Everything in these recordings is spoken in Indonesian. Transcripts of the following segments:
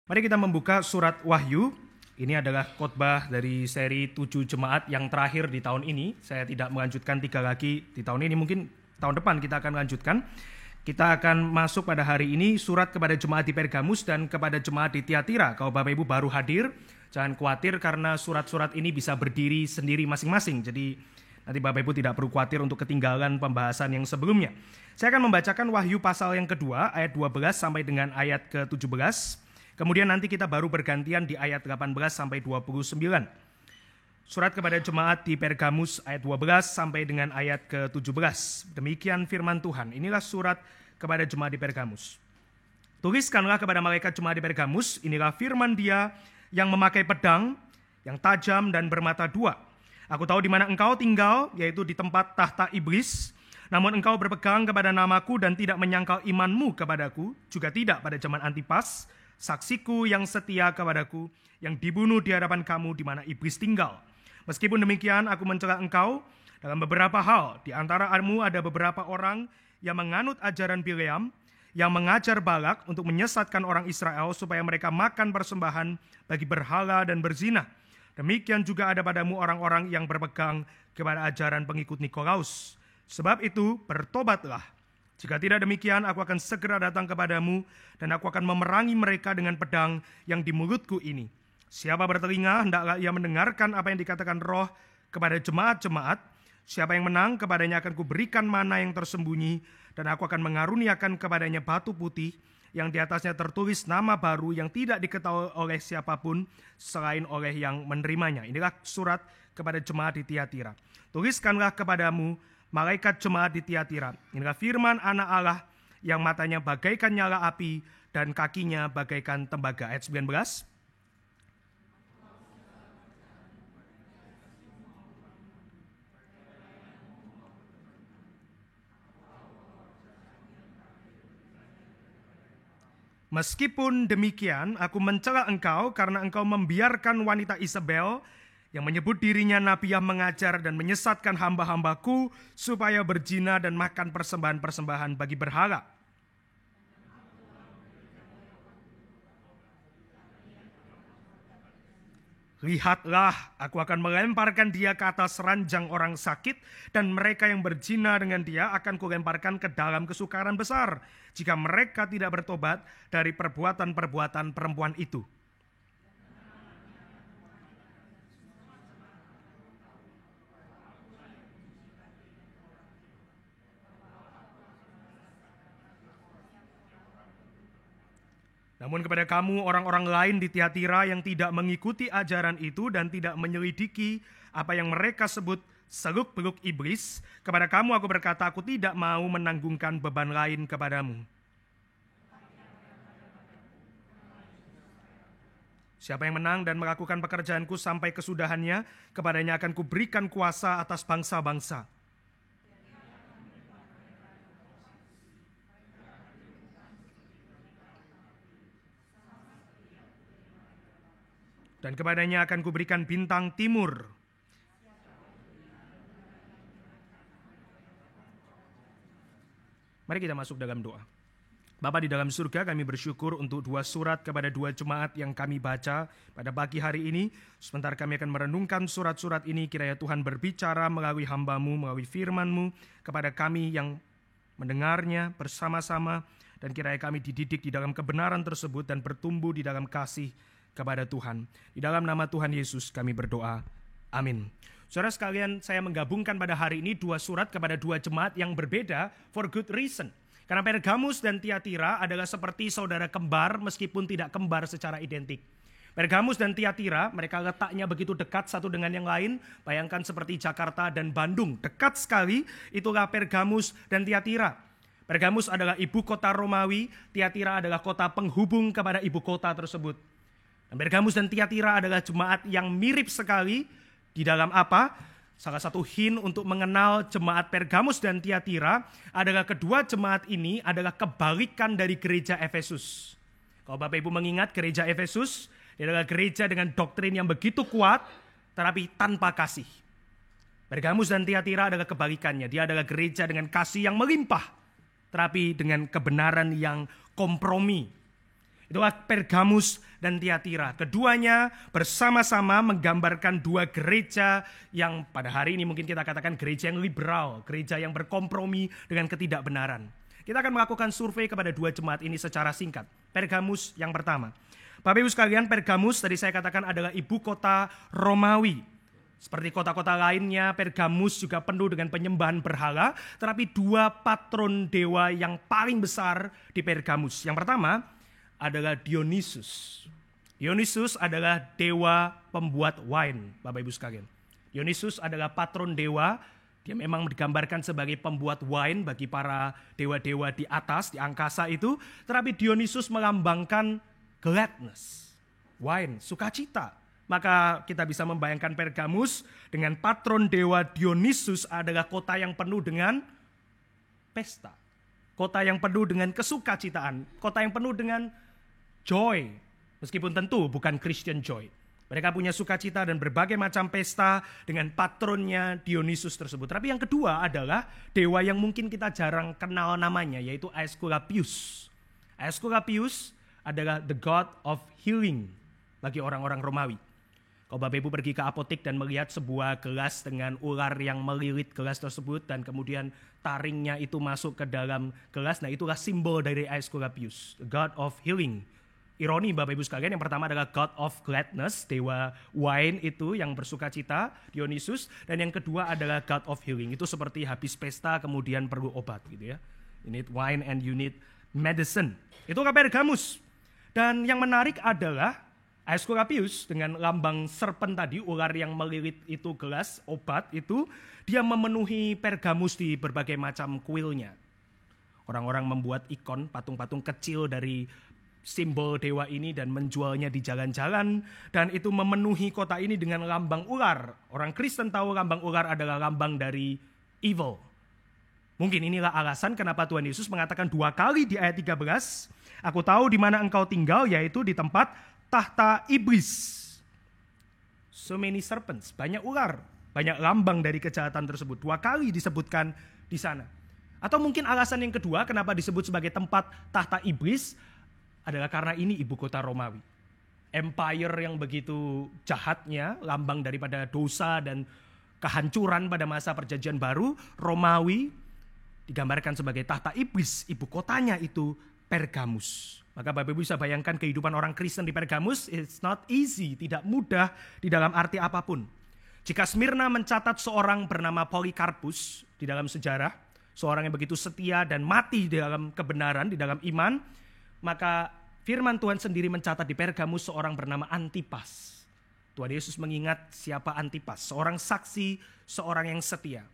Mari kita membuka surat Wahyu. Ini adalah khotbah dari seri 7 jemaat yang terakhir di tahun ini. Saya tidak melanjutkan 3 lagi di tahun ini, mungkin tahun depan kita akan lanjutkan. Kita akan masuk pada hari ini surat kepada jemaat di Pergamus dan kepada jemaat di Tiatira. Kalau Bapak Ibu baru hadir, jangan khawatir karena surat-surat ini bisa berdiri sendiri masing-masing. Jadi nanti Bapak Ibu tidak perlu khawatir untuk ketinggalan pembahasan yang sebelumnya. Saya akan membacakan Wahyu pasal yang kedua, ayat 12 sampai dengan ayat ke-17. Kemudian nanti kita baru bergantian di ayat 18 sampai 29. Surat kepada jemaat di Pergamus ayat 12 sampai dengan ayat ke-17. Demikian firman Tuhan. Inilah surat kepada jemaat di Pergamus. Tuliskanlah kepada malaikat jemaat di Pergamus, inilah firman Dia yang memakai pedang, yang tajam dan bermata dua. Aku tahu di mana engkau tinggal, yaitu di tempat tahta iblis. Namun engkau berpegang kepada namaku dan tidak menyangkal imanmu kepadaku, juga tidak pada zaman Antipas, saksiku yang setia kepadaku, yang dibunuh di hadapan kamu di mana iblis tinggal. Meskipun demikian, aku mencela engkau dalam beberapa hal. Di antaramu ada beberapa orang yang menganut ajaran Bileam, yang mengajar Balak untuk menyesatkan orang Israel supaya mereka makan persembahan bagi berhala dan berzina. Demikian juga ada padamu orang-orang yang berpegang kepada ajaran pengikut Nikolaus. Sebab itu, bertobatlah. Jika tidak demikian, aku akan segera datang kepadamu dan aku akan memerangi mereka dengan pedang yang di mulutku ini. Siapa bertelinga, hendaklah ia mendengarkan apa yang dikatakan Roh kepada jemaat-jemaat. Siapa yang menang, kepadanya akan kuberikan mana yang tersembunyi, dan aku akan mengaruniakan kepadanya batu putih yang di atasnya tertulis nama baru yang tidak diketahui oleh siapapun selain oleh yang menerimanya. Inilah surat kepada jemaat di Tiatira. Tuliskanlah kepadamu, malaikat jemaat di Tiatira, inilah firman Anak Allah yang matanya bagaikan nyala api dan kakinya bagaikan tembaga. Ayat 19. Meskipun demikian, aku mencela engkau karena engkau membiarkan wanita Isabel yang menyebut dirinya nabi yang mengajar dan menyesatkan hamba-hambaku supaya berzina dan makan persembahan-persembahan bagi berhala. Lihatlah, aku akan melemparkan dia ke atas ranjang orang sakit, dan mereka yang berzina dengan dia akan kulemparkan ke dalam kesukaran besar, jika mereka tidak bertobat dari perbuatan-perbuatan perempuan itu. Namun kepada kamu orang-orang lain di Tiatira yang tidak mengikuti ajaran itu dan tidak menyelidiki apa yang mereka sebut seluk-beluk iblis, kepada kamu aku berkata, aku tidak mau menanggungkan beban lain kepadamu. Siapa yang menang dan melakukan pekerjaanku sampai kesudahannya, kepadanya akan kuberikan kuasa atas bangsa-bangsa. Dan kepadanya akan kuberikan bintang timur. Mari kita masuk dalam doa. Bapa di dalam surga, kami bersyukur untuk 2 surat kepada 2 jemaat yang kami baca pada pagi hari ini. Sebentar kami akan merenungkan surat-surat ini, kiranya Tuhan berbicara melalui hamba-Mu, melalui firman-Mu kepada kami yang mendengarnya bersama-sama, dan kiranya kami dididik di dalam kebenaran tersebut dan bertumbuh di dalam kasih kepada Tuhan. Di dalam nama Tuhan Yesus kami berdoa. Amin. Saudara sekalian, saya menggabungkan pada hari ini 2 surat kepada 2 jemaat yang berbeda for good reason. Karena Pergamus dan Tiatira adalah seperti saudara kembar meskipun tidak kembar secara identik. Pergamus dan Tiatira, mereka letaknya begitu dekat satu dengan yang lain. Bayangkan seperti Jakarta dan Bandung, dekat sekali. Itulah Pergamus dan Tiatira. Pergamus adalah ibu kota Romawi, Tiatira adalah kota penghubung kepada ibu kota tersebut. Pergamus dan Tiatira adalah jemaat yang mirip sekali di dalam apa? Salah satu hint untuk mengenal jemaat Pergamus dan Tiatira adalah kedua jemaat ini adalah kebalikan dari gereja Efesus. Kalau Bapak Ibu mengingat gereja Efesus, dia adalah gereja dengan doktrin yang begitu kuat tetapi tanpa kasih. Pergamus dan Tiatira adalah kebalikannya. Dia adalah gereja dengan kasih yang melimpah tetapi dengan kebenaran yang kompromi. Itulah Pergamus dan Tiatira. Keduanya bersama-sama menggambarkan dua gereja yang pada hari ini mungkin kita katakan gereja yang liberal, gereja yang berkompromi dengan ketidakbenaran. Kita akan melakukan survei kepada dua jemaat ini secara singkat. Pergamus yang pertama. Bapak Ibu sekalian, Pergamus tadi saya katakan adalah ibu kota Romawi. Seperti kota-kota lainnya, Pergamus juga penuh dengan penyembahan berhala, tetapi dua patron dewa yang paling besar di Pergamus. Yang pertama adalah Dionysus. Dionysus adalah dewa pembuat wine, Bapak Ibu sekalian. Dionysus adalah patron dewa, dia memang digambarkan sebagai pembuat wine bagi para dewa-dewa di atas, di angkasa itu. Tetapi Dionysus melambangkan gladness, wine, sukacita. Maka kita bisa membayangkan Pergamus dengan patron dewa Dionysus adalah kota yang penuh dengan pesta. Kota yang penuh dengan kesukacitaan, kota yang penuh dengan joy, meskipun tentu bukan Christian joy. Mereka punya sukacita dan berbagai macam pesta dengan patronnya Dionysus tersebut. Tapi yang kedua adalah dewa yang mungkin kita jarang kenal namanya, yaitu Aesculapius. Aesculapius adalah the god of healing bagi orang-orang Romawi. Kalau Bapak Ibu pergi ke apotek dan melihat sebuah gelas dengan ular yang melilit gelas tersebut dan kemudian taringnya itu masuk ke dalam gelas, nah itulah simbol dari Aesculapius, the god of healing. Ironi Bapak Ibu sekalian, yang pertama adalah God of Gladness, dewa wine itu yang bersukacita, Dionysus, dan yang kedua adalah God of Healing. Itu seperti habis pesta kemudian perlu obat gitu ya. You need wine and you need medicine. Itu Pergamus. Dan yang menarik adalah Aesculapius dengan lambang serpent tadi, ular yang melilit itu gelas obat itu, dia memenuhi Pergamus di berbagai macam kuilnya. Orang-orang membuat ikon, patung-patung kecil dari simbol dewa ini dan menjualnya di jalan-jalan, dan itu memenuhi kota ini dengan lambang ular. Orang Kristen tahu lambang ular adalah lambang dari evil. Mungkin inilah alasan kenapa Tuhan Yesus mengatakan 2 kali di ayat 13, aku tahu di mana engkau tinggal, yaitu di tempat tahta iblis. So many serpents, banyak ular, banyak lambang dari kejahatan tersebut. 2 kali disebutkan di sana. Atau mungkin alasan yang kedua kenapa disebut sebagai tempat tahta iblis adalah karena ini ibu kota Romawi. Empire yang begitu jahatnya, lambang daripada dosa dan kehancuran pada masa perjanjian baru, Romawi digambarkan sebagai tahta iblis, ibu kotanya itu Pergamus. Maka Bapak Ibu bisa bayangkan kehidupan orang Kristen di Pergamus, it's not easy, tidak mudah di dalam arti apapun. Jika Smyrna mencatat seorang bernama Polycarpus di dalam sejarah, seorang yang begitu setia dan mati di dalam kebenaran, di dalam iman, maka firman Tuhan sendiri mencatat di Pergamus seorang bernama Antipas. Tuhan Yesus mengingat siapa Antipas, seorang saksi, seorang yang setia.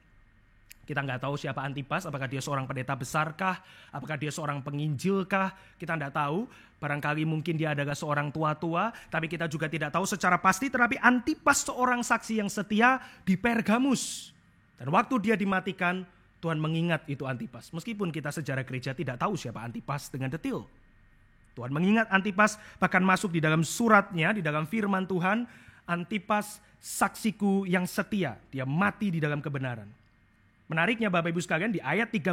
Kita nggak tahu siapa Antipas, apakah dia seorang pendeta besarkah, apakah dia seorang penginjilkah, kita nggak tahu. Barangkali mungkin dia adalah seorang tua-tua, tapi kita juga tidak tahu secara pasti. Tetapi Antipas seorang saksi yang setia di Pergamus. Dan waktu dia dimatikan, Tuhan mengingat itu Antipas. Meskipun kita sejarah gereja tidak tahu siapa Antipas dengan detail. Tuhan mengingat Antipas, bahkan masuk di dalam suratnya, di dalam firman Tuhan, Antipas saksiku yang setia, dia mati di dalam kebenaran. Menariknya Bapak Ibu sekalian, di ayat 13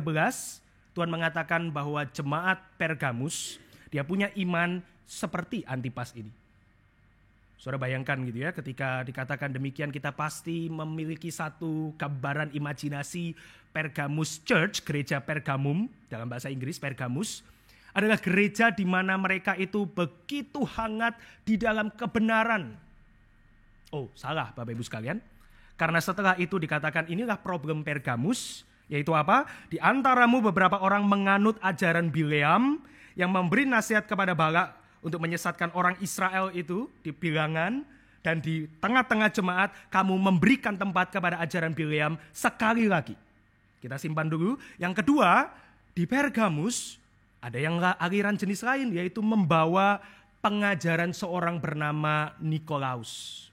Tuhan mengatakan bahwa jemaat Pergamus, dia punya iman seperti Antipas ini. Saudara bayangkan gitu ya, ketika dikatakan demikian kita pasti memiliki satu gambaran imajinasi Pergamus Church, gereja Pergamum, dalam bahasa Inggris Pergamus, adalah gereja di mana mereka itu begitu hangat di dalam kebenaran. Oh, salah Bapak Ibu sekalian. Karena setelah itu dikatakan inilah problem Pergamus, yaitu apa? Di antaramu beberapa orang menganut ajaran Bileam yang memberi nasihat kepada Balak untuk menyesatkan orang Israel itu di Bilangan, dan di tengah-tengah jemaat kamu memberikan tempat kepada ajaran Bileam sekali lagi. Kita simpan dulu. Yang kedua, di Pergamus ada yang aliran jenis lain, yaitu membawa pengajaran seorang bernama Nikolaus.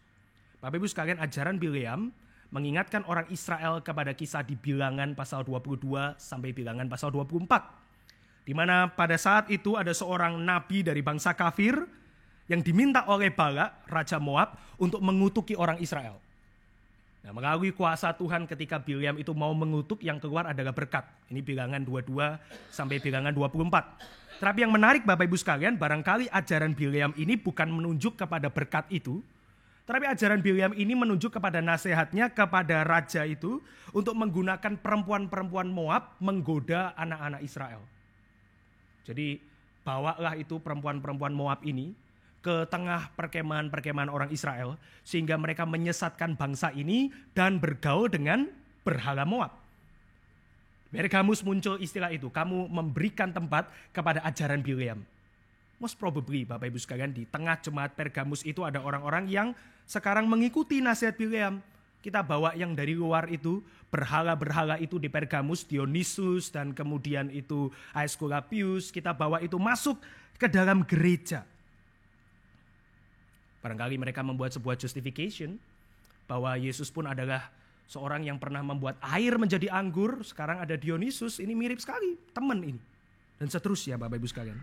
Bapak Ibu sekalian, ajaran Bileam mengingatkan orang Israel kepada kisah di Bilangan pasal 22 sampai Bilangan pasal 24. Di mana pada saat itu ada seorang nabi dari bangsa kafir yang diminta oleh Balak, Raja Moab, untuk mengutuki orang Israel. Nah, melalui kuasa Tuhan ketika Bileam itu mau mengutuk, yang keluar adalah berkat. Ini Bilangan 22 sampai Bilangan 24. Tetapi yang menarik Bapak Ibu sekalian, barangkali ajaran Bileam ini bukan menunjuk kepada berkat itu, tetapi ajaran Bileam ini menunjuk kepada nasihatnya kepada raja itu untuk menggunakan perempuan-perempuan Moab menggoda anak-anak Israel. Jadi bawalah itu perempuan-perempuan Moab ini ke tengah perkemahan-perkemahan orang Israel sehingga mereka menyesatkan bangsa ini dan bergaul dengan berhala Moab. Pergamus muncul istilah itu, kamu memberikan tempat kepada ajaran Bileam. Most probably Bapak Ibu sekalian, di tengah jemaat Pergamus itu ada orang-orang yang sekarang mengikuti nasihat Bileam. Kita bawa yang dari luar itu, berhala-berhala itu di Pergamus, Dionysus dan kemudian itu Aesculapius, kita bawa itu masuk ke dalam gereja. Barangkali mereka membuat sebuah justification bahwa Yesus pun adalah seorang yang pernah membuat air menjadi anggur. Sekarang ada Dionysus, ini mirip sekali teman ini. Dan seterusnya Bapak Ibu sekalian.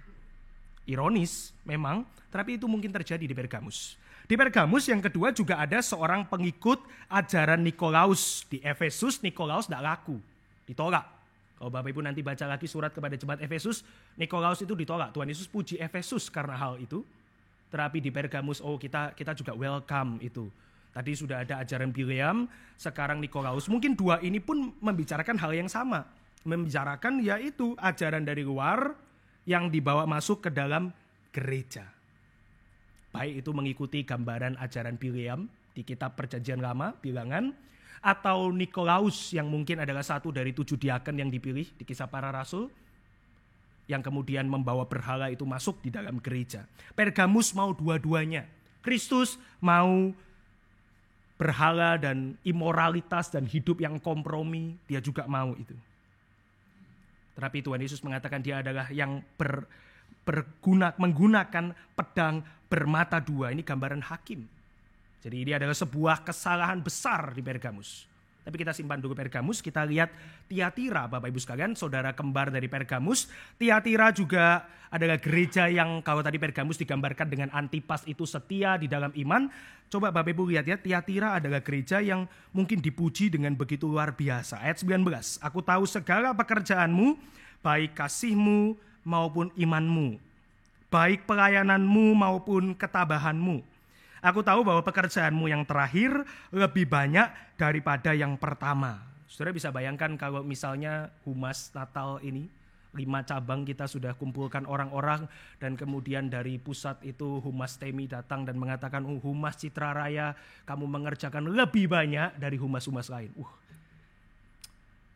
Ironis memang, tapi itu mungkin terjadi di Pergamus. Di Pergamus yang kedua juga ada seorang pengikut ajaran Nikolaus. Di Efesus Nikolaus tidak laku, ditolak. Kalau Bapak Ibu nanti baca lagi surat kepada jemaat Efesus, Nikolaus itu ditolak. Tuhan Yesus puji Efesus karena hal itu. Tetapi di Pergamus, kita juga welcome itu. Tadi sudah ada ajaran Bileam, sekarang Nikolaus. Mungkin dua ini pun membicarakan hal yang sama. Membicarakan yaitu ajaran dari luar yang dibawa masuk ke dalam gereja. Baik itu mengikuti gambaran ajaran Bileam di kitab Perjanjian Lama, Bilangan. Atau Nikolaus yang mungkin adalah satu dari 7 diaken yang dipilih di Kisah Para Rasul. Yang kemudian membawa berhala itu masuk di dalam gereja. Pergamus mau dua-duanya. Kristus mau berhala dan imoralitas dan hidup yang kompromi, dia juga mau itu. Tetapi Tuhan Yesus mengatakan dia adalah yang menggunakan pedang bermata dua. Ini gambaran hakim. Jadi ini adalah sebuah kesalahan besar di Pergamus. Tapi kita simpan dulu Pergamus, kita lihat Tiatira Bapak Ibu sekalian, saudara kembar dari Pergamus. Tiatira juga adalah gereja yang kalau tadi Pergamus digambarkan dengan Antipas itu setia di dalam iman. Coba Bapak Ibu lihat ya, Tiatira adalah gereja yang mungkin dipuji dengan begitu luar biasa. Ayat 19, aku tahu segala pekerjaanmu, baik kasihmu maupun imanmu, baik pelayananmu maupun ketabahanmu. Aku tahu bahwa pekerjaanmu yang terakhir lebih banyak daripada yang pertama. Saudara bisa bayangkan kalau misalnya Humas Natal ini, 5 cabang kita sudah kumpulkan orang-orang. Dan kemudian dari pusat itu Humas Temi datang dan mengatakan, Humas Citra Raya kamu mengerjakan lebih banyak dari humas-humas lain.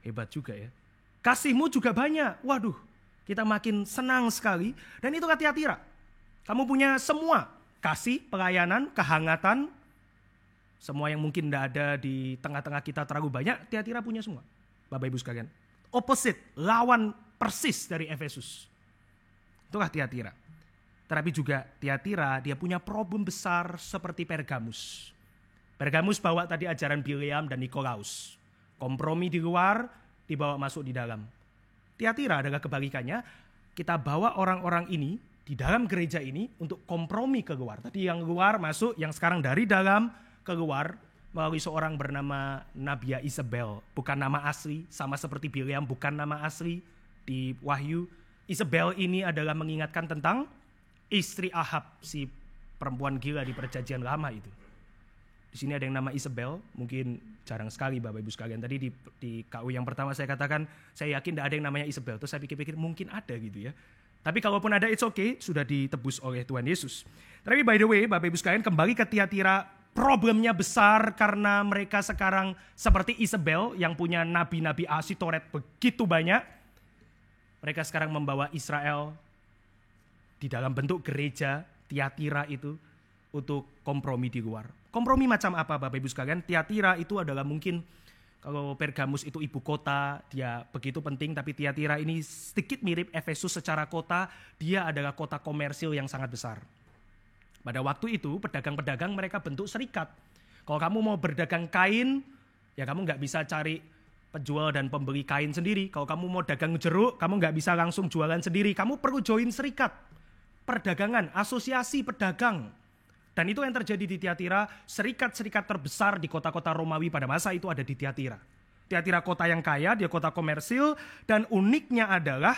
Hebat juga ya. Kasihmu juga banyak. Waduh, kita makin senang sekali. Dan itulah Tiatira. Kamu punya semua. Kasih, pelayanan, kehangatan, semua yang mungkin tidak ada di tengah-tengah kita terlalu banyak, Tiatira punya semua. Bapak Ibu sekalian. Opposite, lawan persis dari Efesus. Itulah Tiatira. Tetapi juga Tiatira dia punya problem besar seperti Pergamus. Pergamus bawa tadi ajaran Bileam dan Nikolaus. Kompromi di luar, dibawa masuk di dalam. Tiatira adalah kebalikannya, kita bawa orang-orang ini di dalam gereja ini untuk kompromi keluar. Tadi yang luar masuk, yang sekarang dari dalam keluar melalui seorang bernama Nabia Isabel. Bukan nama asli, sama seperti Bileam bukan nama asli di Wahyu. Isabel ini adalah mengingatkan tentang istri Ahab, si perempuan gila di Perjanjian Lama itu. Di sini ada yang nama Isabel, mungkin jarang sekali Bapak Ibu sekalian. Tadi di KU yang pertama saya katakan, saya yakin tidak ada yang namanya Isabel. Terus saya pikir-pikir mungkin ada gitu ya. Tapi kalaupun ada, it's okay, sudah ditebus oleh Tuhan Yesus. Tapi by the way, Bapak Ibu sekalian, kembali ke Tiatira, problemnya besar karena mereka sekarang seperti Isabel yang punya nabi-nabi Asitoret begitu banyak. Mereka sekarang membawa Israel di dalam bentuk gereja Tiatira itu untuk kompromi di luar. Kompromi macam apa Bapak Ibu sekalian? Tiatira itu adalah mungkin kalau Pergamus itu ibu kota, dia begitu penting, tapi Tiatira ini sedikit mirip Efesus secara kota, dia adalah kota komersil yang sangat besar. Pada waktu itu pedagang-pedagang mereka bentuk serikat. Kalau kamu mau berdagang kain, ya kamu nggak bisa cari penjual dan pembeli kain sendiri. Kalau kamu mau dagang jeruk, kamu nggak bisa langsung jualan sendiri. Kamu perlu join serikat, perdagangan, asosiasi pedagang. Dan itu yang terjadi di Tiatira, serikat-serikat terbesar di kota-kota Romawi pada masa itu ada di Tiatira. Tiatira kota yang kaya, dia kota komersil, dan uniknya adalah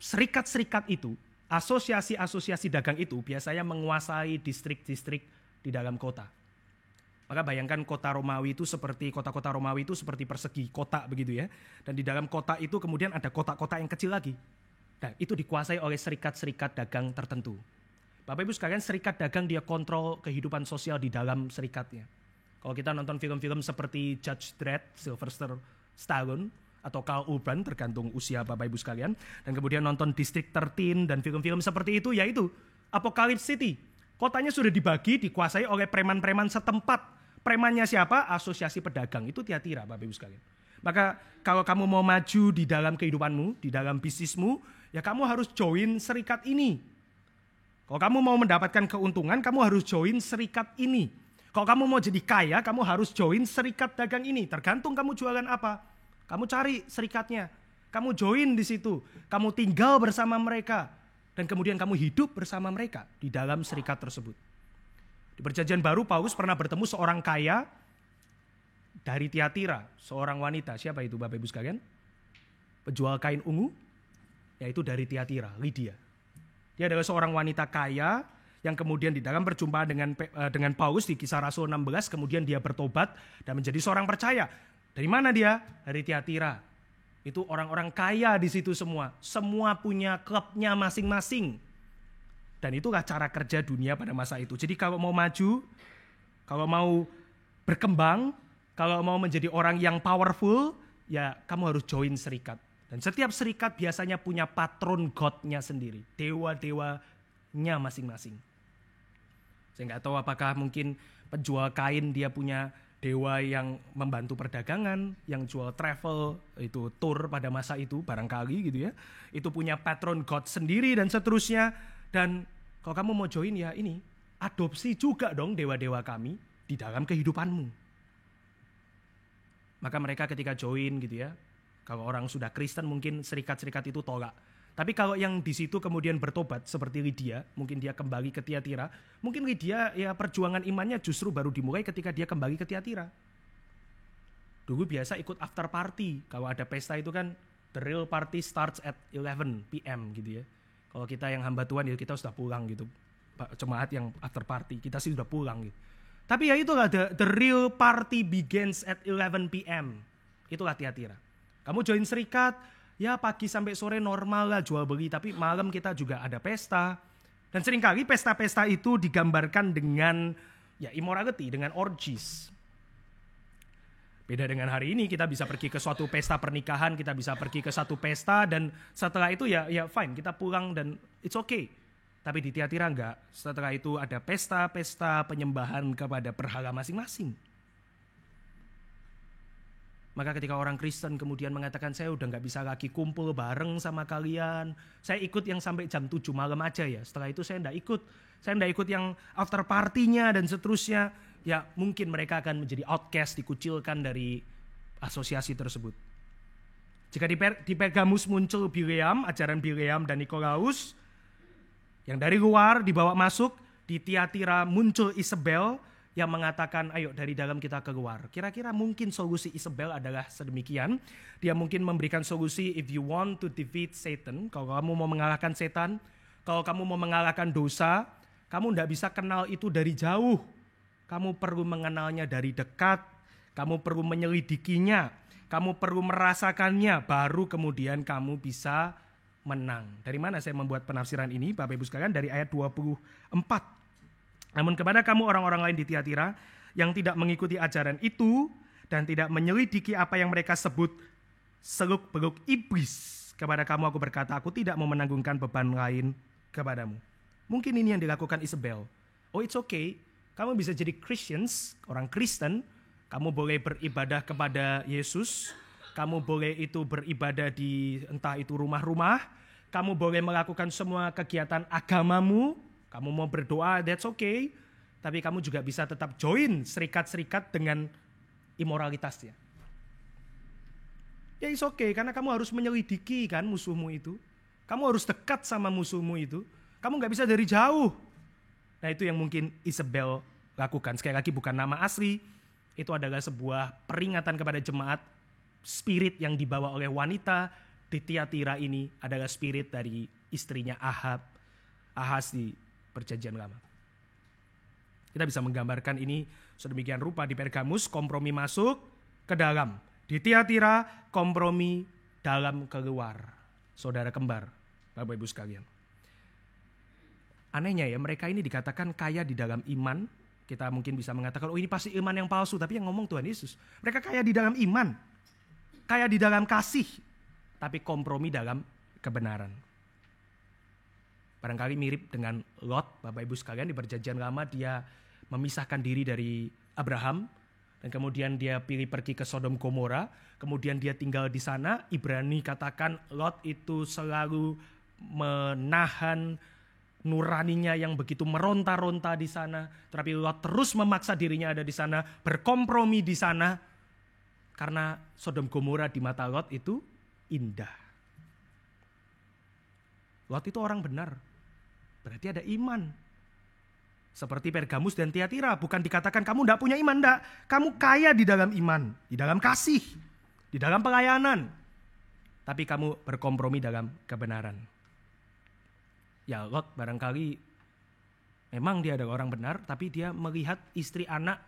serikat-serikat itu, asosiasi-asosiasi dagang itu biasanya menguasai distrik-distrik di dalam kota. Maka bayangkan kota Romawi itu seperti kota-kota Romawi itu seperti persegi kota begitu ya. Dan di dalam kota itu kemudian ada kota-kota yang kecil lagi. Nah, itu dikuasai oleh serikat-serikat dagang tertentu. Bapak Ibu sekalian, serikat dagang dia kontrol kehidupan sosial di dalam serikatnya. Kalau kita nonton film-film seperti Judge Dredd, Sylvester Stallone, atau Carl Urban, tergantung usia Bapak Ibu sekalian. Dan kemudian nonton District 13 dan film-film seperti itu, yaitu Apocalypse City. Kotanya sudah dibagi, dikuasai oleh preman-preman setempat. Premannya siapa? Asosiasi pedagang. Itu Tiatira, Bapak Ibu sekalian. Maka kalau kamu mau maju di dalam kehidupanmu, di dalam bisnismu, ya kamu harus join serikat ini. Kalau kamu mau mendapatkan keuntungan, kamu harus join serikat ini. Kalau kamu mau jadi kaya, kamu harus join serikat dagang ini. Tergantung kamu jualan apa. Kamu cari serikatnya. Kamu join di situ. Kamu tinggal bersama mereka. Dan kemudian kamu hidup bersama mereka di dalam serikat tersebut. Di Perjanjian Baru, Paulus pernah bertemu seorang kaya dari Tiatira, seorang wanita. Siapa itu Bapak Ibu sekalian? Penjual kain ungu, yaitu dari Tiatira, Lydia. Dia adalah seorang wanita kaya yang kemudian di dalam perjumpaan dengan Paulus di Kisah Rasul 16, kemudian dia bertobat dan menjadi seorang percaya. Dari mana dia? Dari Tiatira. Itu orang-orang kaya di situ semua. Semua punya klubnya masing-masing. Dan itulah cara kerja dunia pada masa itu. Jadi kalau mau maju, kalau mau berkembang, kalau mau menjadi orang yang powerful, ya kamu harus join serikat. Dan setiap serikat biasanya punya patron god-nya sendiri. Dewa-dewanya masing-masing. Saya nggak tahu apakah mungkin penjual kain dia punya dewa yang membantu perdagangan, yang jual travel, itu tour pada masa itu barangkali gitu ya. Itu punya patron god sendiri dan seterusnya. Dan kalau kamu mau join ya ini, adopsi juga dong dewa-dewa kami di dalam kehidupanmu. Maka mereka ketika join gitu ya, kalau orang sudah Kristen mungkin serikat-serikat itu tolak. Tapi kalau yang di situ kemudian bertobat seperti Lydia, mungkin dia kembali ke Tiatira, mungkin Lydia ya perjuangan imannya justru baru dimulai ketika dia kembali ke Tiatira. Dulu biasa ikut after party, kalau ada pesta itu kan the real party starts at 11 PM gitu ya. Kalau kita yang hamba Tuhan ya kita sudah pulang gitu. Jemaat yang after party, kita sih sudah pulang gitu. Tapi ya itulah the real party begins at 11 PM. Itulah Tiatira. Kamu join serikat, ya pagi sampai sore normal lah jual beli, tapi malam kita juga ada pesta. Dan seringkali pesta-pesta itu digambarkan dengan ya immorality, dengan orgies. Beda dengan hari ini, kita bisa pergi ke suatu pesta pernikahan, kita bisa pergi ke satu pesta dan setelah itu ya fine, kita pulang dan it's okay. Tapi di Tiatira enggak, setelah itu ada pesta-pesta penyembahan kepada berhala masing-masing. Maka ketika orang Kristen kemudian mengatakan saya udah gak bisa lagi kumpul bareng sama kalian, saya ikut yang sampai jam 7 malam aja ya, setelah itu saya gak ikut yang after partinya dan seterusnya. Ya mungkin mereka akan menjadi outcast, dikucilkan dari asosiasi tersebut. Jika di Pergamus muncul Bileam, ajaran Bileam dan Nikolaus, yang dari luar dibawa masuk, di Tiatira muncul Isabel yang mengatakan ayo dari dalam kita keluar. Kira-kira mungkin solusi Isabel adalah sedemikian. Dia mungkin memberikan solusi if you want to defeat Satan, kalau kamu mau mengalahkan setan, kalau kamu mau mengalahkan dosa, kamu tidak bisa kenal itu dari jauh. Kamu perlu mengenalnya dari dekat, kamu perlu menyelidikinya, kamu perlu merasakannya, baru kemudian kamu bisa menang. Dari mana saya membuat penafsiran ini, Bapak Ibu sekalian? Dari ayat 24. Namun kepada kamu orang-orang lain di Tiatira yang tidak mengikuti ajaran itu dan tidak menyelidiki apa yang mereka sebut seluk-beluk iblis, kepada kamu aku berkata, aku tidak mau menanggungkan beban lain kepadamu. Mungkin ini yang dilakukan Isabel. Oh, it's okay. Kamu bisa jadi Christians, orang Kristen, kamu boleh beribadah kepada Yesus, kamu boleh itu beribadah di entah itu rumah-rumah, kamu boleh melakukan semua kegiatan agamamu, kamu mau berdoa, that's okay, tapi kamu juga bisa tetap join serikat-serikat dengan imoralitasnya. Ya it's okay, karena kamu harus menyelidiki kan musuhmu itu, kamu harus dekat sama musuhmu itu, kamu gak bisa dari jauh. Nah itu yang mungkin Isabel lakukan. Sekali lagi bukan nama asli. Itu adalah sebuah peringatan kepada jemaat. Spirit yang dibawa oleh wanita di Tiatira ini adalah spirit dari istrinya Ahaz di Perjanjian Lama. Kita bisa menggambarkan ini sedemikian rupa. Di Pergamus kompromi masuk ke dalam. Di Tiatira kompromi dalam keluar. Saudara kembar, Bapak Ibu sekalian. Anehnya ya, mereka ini dikatakan kaya di dalam iman. Kita mungkin bisa mengatakan, oh ini pasti iman yang palsu. Tapi yang ngomong Tuhan Yesus. Mereka kaya di dalam iman. Kaya di dalam kasih. Tapi kompromi dalam kebenaran. Barangkali mirip dengan Lot, Bapak Ibu sekalian, di Perjanjian Lama dia memisahkan diri dari Abraham. Dan kemudian dia pilih pergi ke Sodom Gomora. Kemudian dia tinggal di sana. Ibrani katakan Lot itu selalu menahan nuraninya yang begitu meronta-ronta di sana. Tetapi Lot terus memaksa dirinya ada di sana. Berkompromi di sana. Karena Sodom Gomora di mata Lot itu indah. Lot itu orang benar. Berarti ada iman. Seperti Pergamus dan Tiatira. Bukan dikatakan kamu tidak punya iman. Tidak. Kamu kaya di dalam iman. Di dalam kasih. Di dalam pelayanan. Tapi kamu berkompromi dalam kebenaran. Ya Lot barangkali memang dia adalah orang benar. Tapi dia melihat istri anak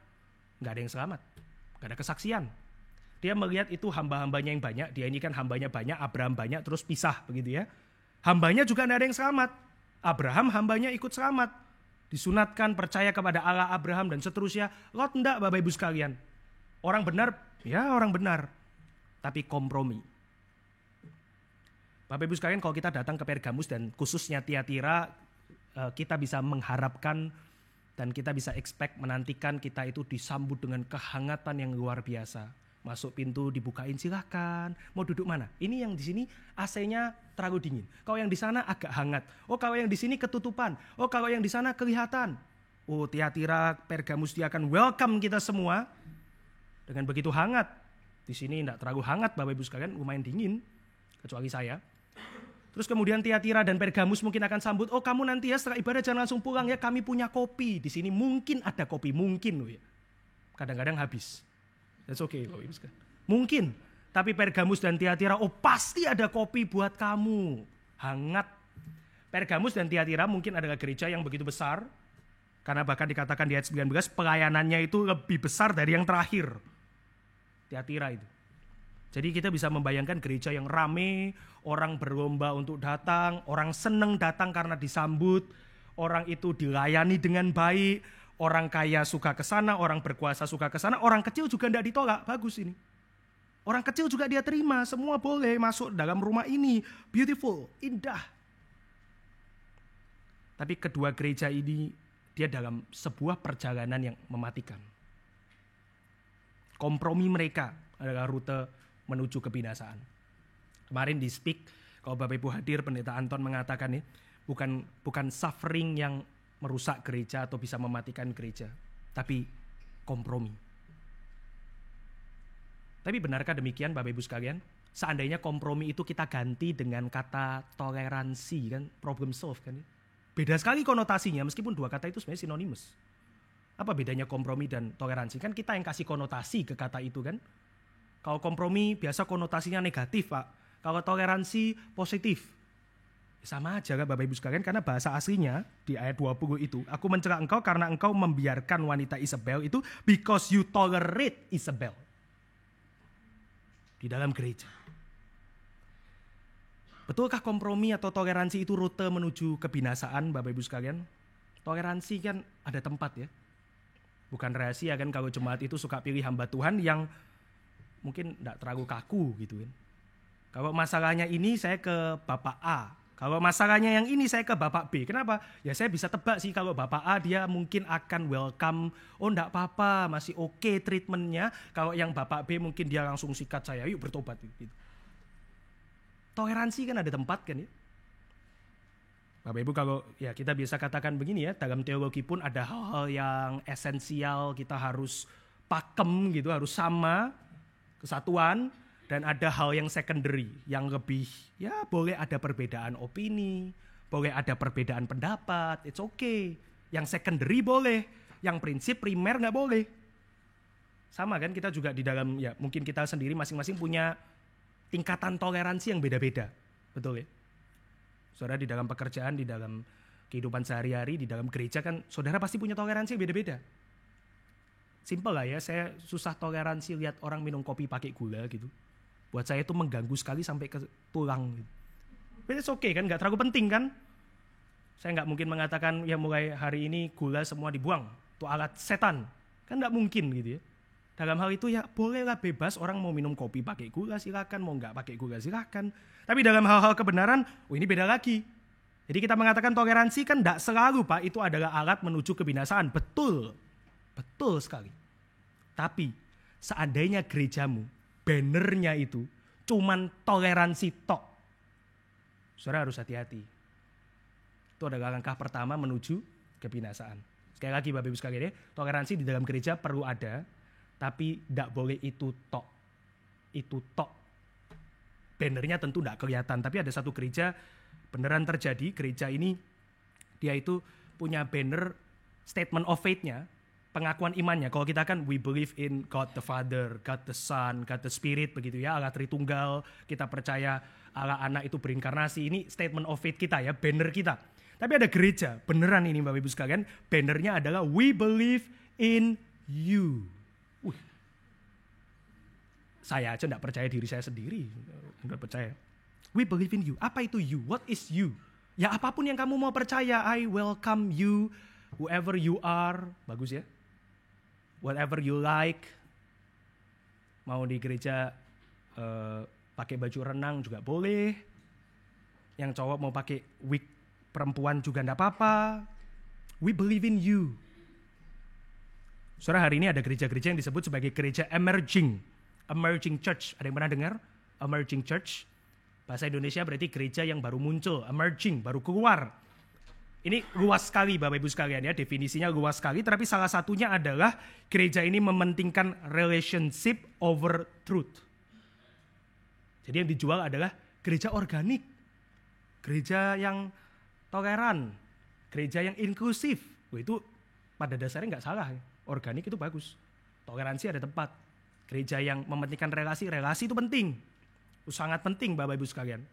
nggak ada yang selamat. Nggak ada kesaksian. Dia melihat itu hamba-hambanya yang banyak. Dia ini kan hambanya banyak. Abraham banyak terus pisah begitu ya. Hambanya juga nggak ada yang selamat. Abraham hambanya ikut selamat. Disunatkan, percaya kepada Allah Abraham dan seterusnya. Lot enggak Bapak Ibu sekalian. Orang benar, ya orang benar. Tapi kompromi. Bapak Ibu sekalian kalau kita datang ke Pergamus dan khususnya Tiatira. Kita bisa mengharapkan dan kita bisa expect menantikan kita itu disambut dengan kehangatan yang luar biasa. Masuk pintu dibukain silakan. Mau duduk mana? Ini yang di sini AC-nya terlalu dingin. Kalau yang di sana agak hangat. Oh kalau yang di sini ketutupan. Oh kalau yang di sana kelihatan. Oh Tiatira, Pergamus dia akan welcome kita semua dengan begitu hangat. Di sini tidak terlalu hangat Bapak Ibu sekalian, lumayan dingin kecuali saya. Terus kemudian Tiatira dan Pergamus mungkin akan sambut. Oh kamu nanti ya setelah ibadah jangan langsung pulang ya. Kami punya kopi. Di sini mungkin ada kopi, mungkin loh ya. Kadang-kadang habis. That's okay Bapak Ibu sekalian. Mungkin. Tapi Pergamus dan Tiatira, oh pasti ada kopi buat kamu. Hangat. Pergamus dan Tiatira mungkin adalah gereja yang begitu besar. Karena bahkan dikatakan di ayat 19, pelayanannya itu lebih besar dari yang terakhir. Tiatira itu. Jadi kita bisa membayangkan gereja yang rame, orang berlomba untuk datang, orang senang datang karena disambut, orang itu dilayani dengan baik. Orang kaya suka ke sana, orang berkuasa suka ke sana, orang kecil juga tidak ditolak. Bagus ini. Orang kecil juga dia terima, semua boleh masuk dalam rumah ini. Beautiful, indah. Tapi kedua gereja ini dia dalam sebuah perjalanan yang mematikan. Kompromi mereka adalah rute menuju kebinasaan. Kemarin di Speak, kalau Bapak Ibu hadir, Pendeta Anton mengatakan nih, bukan suffering yang merusak gereja atau bisa mematikan gereja, tapi kompromi. Tapi benarkah demikian Bapak Ibu sekalian? Seandainya kompromi itu kita ganti dengan kata toleransi kan, problem solve kan. Beda sekali konotasinya meskipun dua kata itu sebenarnya sinonimus. Apa bedanya kompromi dan toleransi? Kan kita yang kasih konotasi ke kata itu kan. Kalau kompromi biasa konotasinya negatif Pak. Kalau toleransi positif. Sama aja kan Bapak Ibu sekalian, karena bahasa aslinya di ayat 20 itu, aku mencela engkau karena engkau membiarkan wanita Isabel itu, because you tolerate Isabel. Di dalam gereja. Betulkah kompromi atau toleransi itu rute menuju kebinasaan Bapak Ibu sekalian? Toleransi kan ada tempat ya. Bukan rahasia kan kalau jemaat itu suka pilih hamba Tuhan yang mungkin tidak terlalu kaku gitu kan. Kalau masalahnya ini saya ke Bapak A. Kalau masalahnya yang ini saya ke Bapak B. Kenapa? Ya saya bisa tebak sih kalau Bapak A dia mungkin akan welcome. Oh enggak apa-apa, masih oke treatmentnya. Kalau yang Bapak B mungkin dia langsung sikat saya, yuk bertobat. Gitu. Toleransi kan ada tempat kan ya. Bapak Ibu kalau ya kita biasa katakan begini ya. Dalam teologi pun ada hal-hal yang esensial kita harus pakem gitu, harus sama. Kesatuan. Dan ada hal yang secondary, yang lebih, ya boleh ada perbedaan opini, boleh ada perbedaan pendapat, it's okay. Yang secondary boleh, yang prinsip primer nggak boleh. Sama kan kita juga di dalam, ya mungkin kita sendiri masing-masing punya tingkatan toleransi yang beda-beda. Betul ya? Saudara di dalam pekerjaan, di dalam kehidupan sehari-hari, di dalam gereja kan saudara pasti punya toleransi yang beda-beda. Simpel lah ya, saya susah toleransi lihat orang minum kopi pakai gula gitu. Buat saya itu mengganggu sekali sampai ke tulang gitu. But it's okay kan, gak terlalu penting kan. Saya gak mungkin mengatakan ya mulai hari ini gula semua dibuang. Itu alat setan. Kan gak mungkin gitu ya. Dalam hal itu ya bolehlah bebas orang mau minum kopi pakai gula silakan, mau gak pakai gula silakan. Tapi dalam hal-hal kebenaran, ini beda lagi. Jadi kita mengatakan toleransi kan gak selalu Pak, itu adalah alat menuju kebinasaan. Betul. Betul sekali. Tapi seandainya gerejamu, bannernya itu cuman toleransi tok. Saudara harus hati-hati. Itu adalah langkah pertama menuju kebinasaan. Sekali lagi Bapak Ibu sekalian ya, toleransi di dalam gereja perlu ada, tapi tidak boleh itu tok. Itu tok. Bannernya tentu tidak kelihatan, tapi ada satu gereja beneran terjadi, gereja ini dia itu punya banner statement of faith-nya, pengakuan imannya. Kalau kita kan we believe in God the Father, God the Son, God the Spirit begitu ya, Allah Tritunggal, kita percaya Allah Anak itu berinkarnasi. Ini statement of faith kita ya, banner kita. Tapi ada gereja, beneran ini Bapak Ibu sekalian, bannernya adalah we believe in you. Saya aja tidak percaya diri saya sendiri, tidak percaya. We believe in you. Apa itu you? What is you? Ya apapun yang kamu mau percaya, I welcome you, whoever you are. Bagus ya. Whatever you like. Mau di gereja pakai baju renang juga boleh. Yang cowok mau pakai wig perempuan juga enggak apa-apa. We believe in you. Saudara, hari ini ada gereja-gereja yang disebut sebagai gereja emerging church. Ada yang pernah dengar? Emerging church. Bahasa Indonesia berarti gereja yang baru muncul, emerging, baru keluar. Ini luas sekali Bapak Ibu sekalian ya, definisinya luas sekali. Tapi salah satunya adalah gereja ini mementingkan relationship over truth. Jadi yang dijual adalah gereja organik, gereja yang toleran, gereja yang inklusif. Itu pada dasarnya nggak salah, organik itu bagus. Toleransi ada tempat. Gereja yang mementingkan relasi itu penting. Itu sangat penting Bapak Ibu sekalian.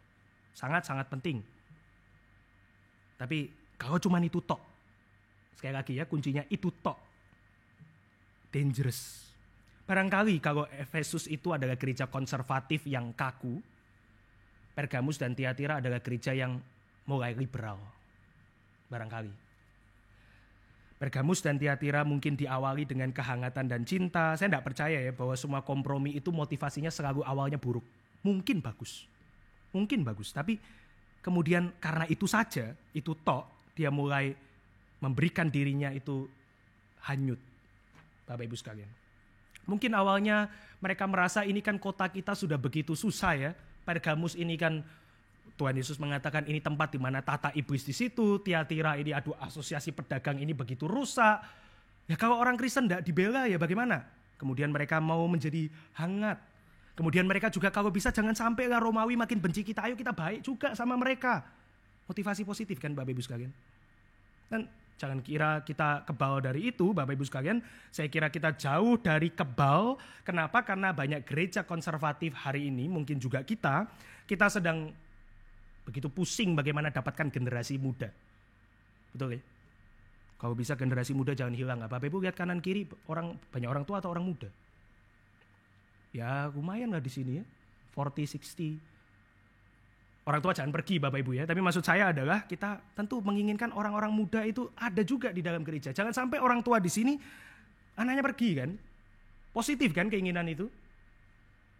Sangat-sangat penting. Tapi kalau cuma itu tok, sekali lagi ya kuncinya itu tok, dangerous. Barangkali kalau Efesus itu adalah gereja konservatif yang kaku, Pergamus dan Tiatira adalah gereja yang mulai liberal. Barangkali. Pergamus dan Tiatira mungkin diawali dengan kehangatan dan cinta. Saya tidak percaya ya bahwa semua kompromi itu motivasinya selalu awalnya buruk. Mungkin bagus, tapi kemudian karena itu saja, itu tok, dia mulai memberikan dirinya itu hanyut. Bapak Ibu sekalian. Mungkin awalnya mereka merasa ini kan kota kita sudah begitu susah ya. Pergamus ini kan Tuhan Yesus mengatakan ini tempat di mana tata iblis di situ. Tiatira ini aduh asosiasi pedagang ini begitu rusak. Ya kalau orang Kristen tidak dibela ya bagaimana? Kemudian mereka mau menjadi hangat. Kemudian mereka juga kalau bisa jangan sampai lah Romawi makin benci kita. Ayo kita baik juga sama mereka. Motivasi positif kan Bapak Ibu sekalian. Dan jangan kira kita kebal dari itu Bapak Ibu sekalian. Saya kira kita jauh dari kebal. Kenapa? Karena banyak gereja konservatif hari ini, mungkin juga kita sedang begitu pusing bagaimana dapatkan generasi muda. Betul ya? Kalau bisa generasi muda jangan hilang. Bapak Ibu lihat kanan kiri, banyak orang tua atau orang muda. Ya lumayan lah di sini ya, 40, 60. Orang tua jangan pergi Bapak Ibu ya, tapi maksud saya adalah kita tentu menginginkan orang-orang muda itu ada juga di dalam gereja. Jangan sampai orang tua di sini anaknya pergi kan. Positif kan keinginan itu.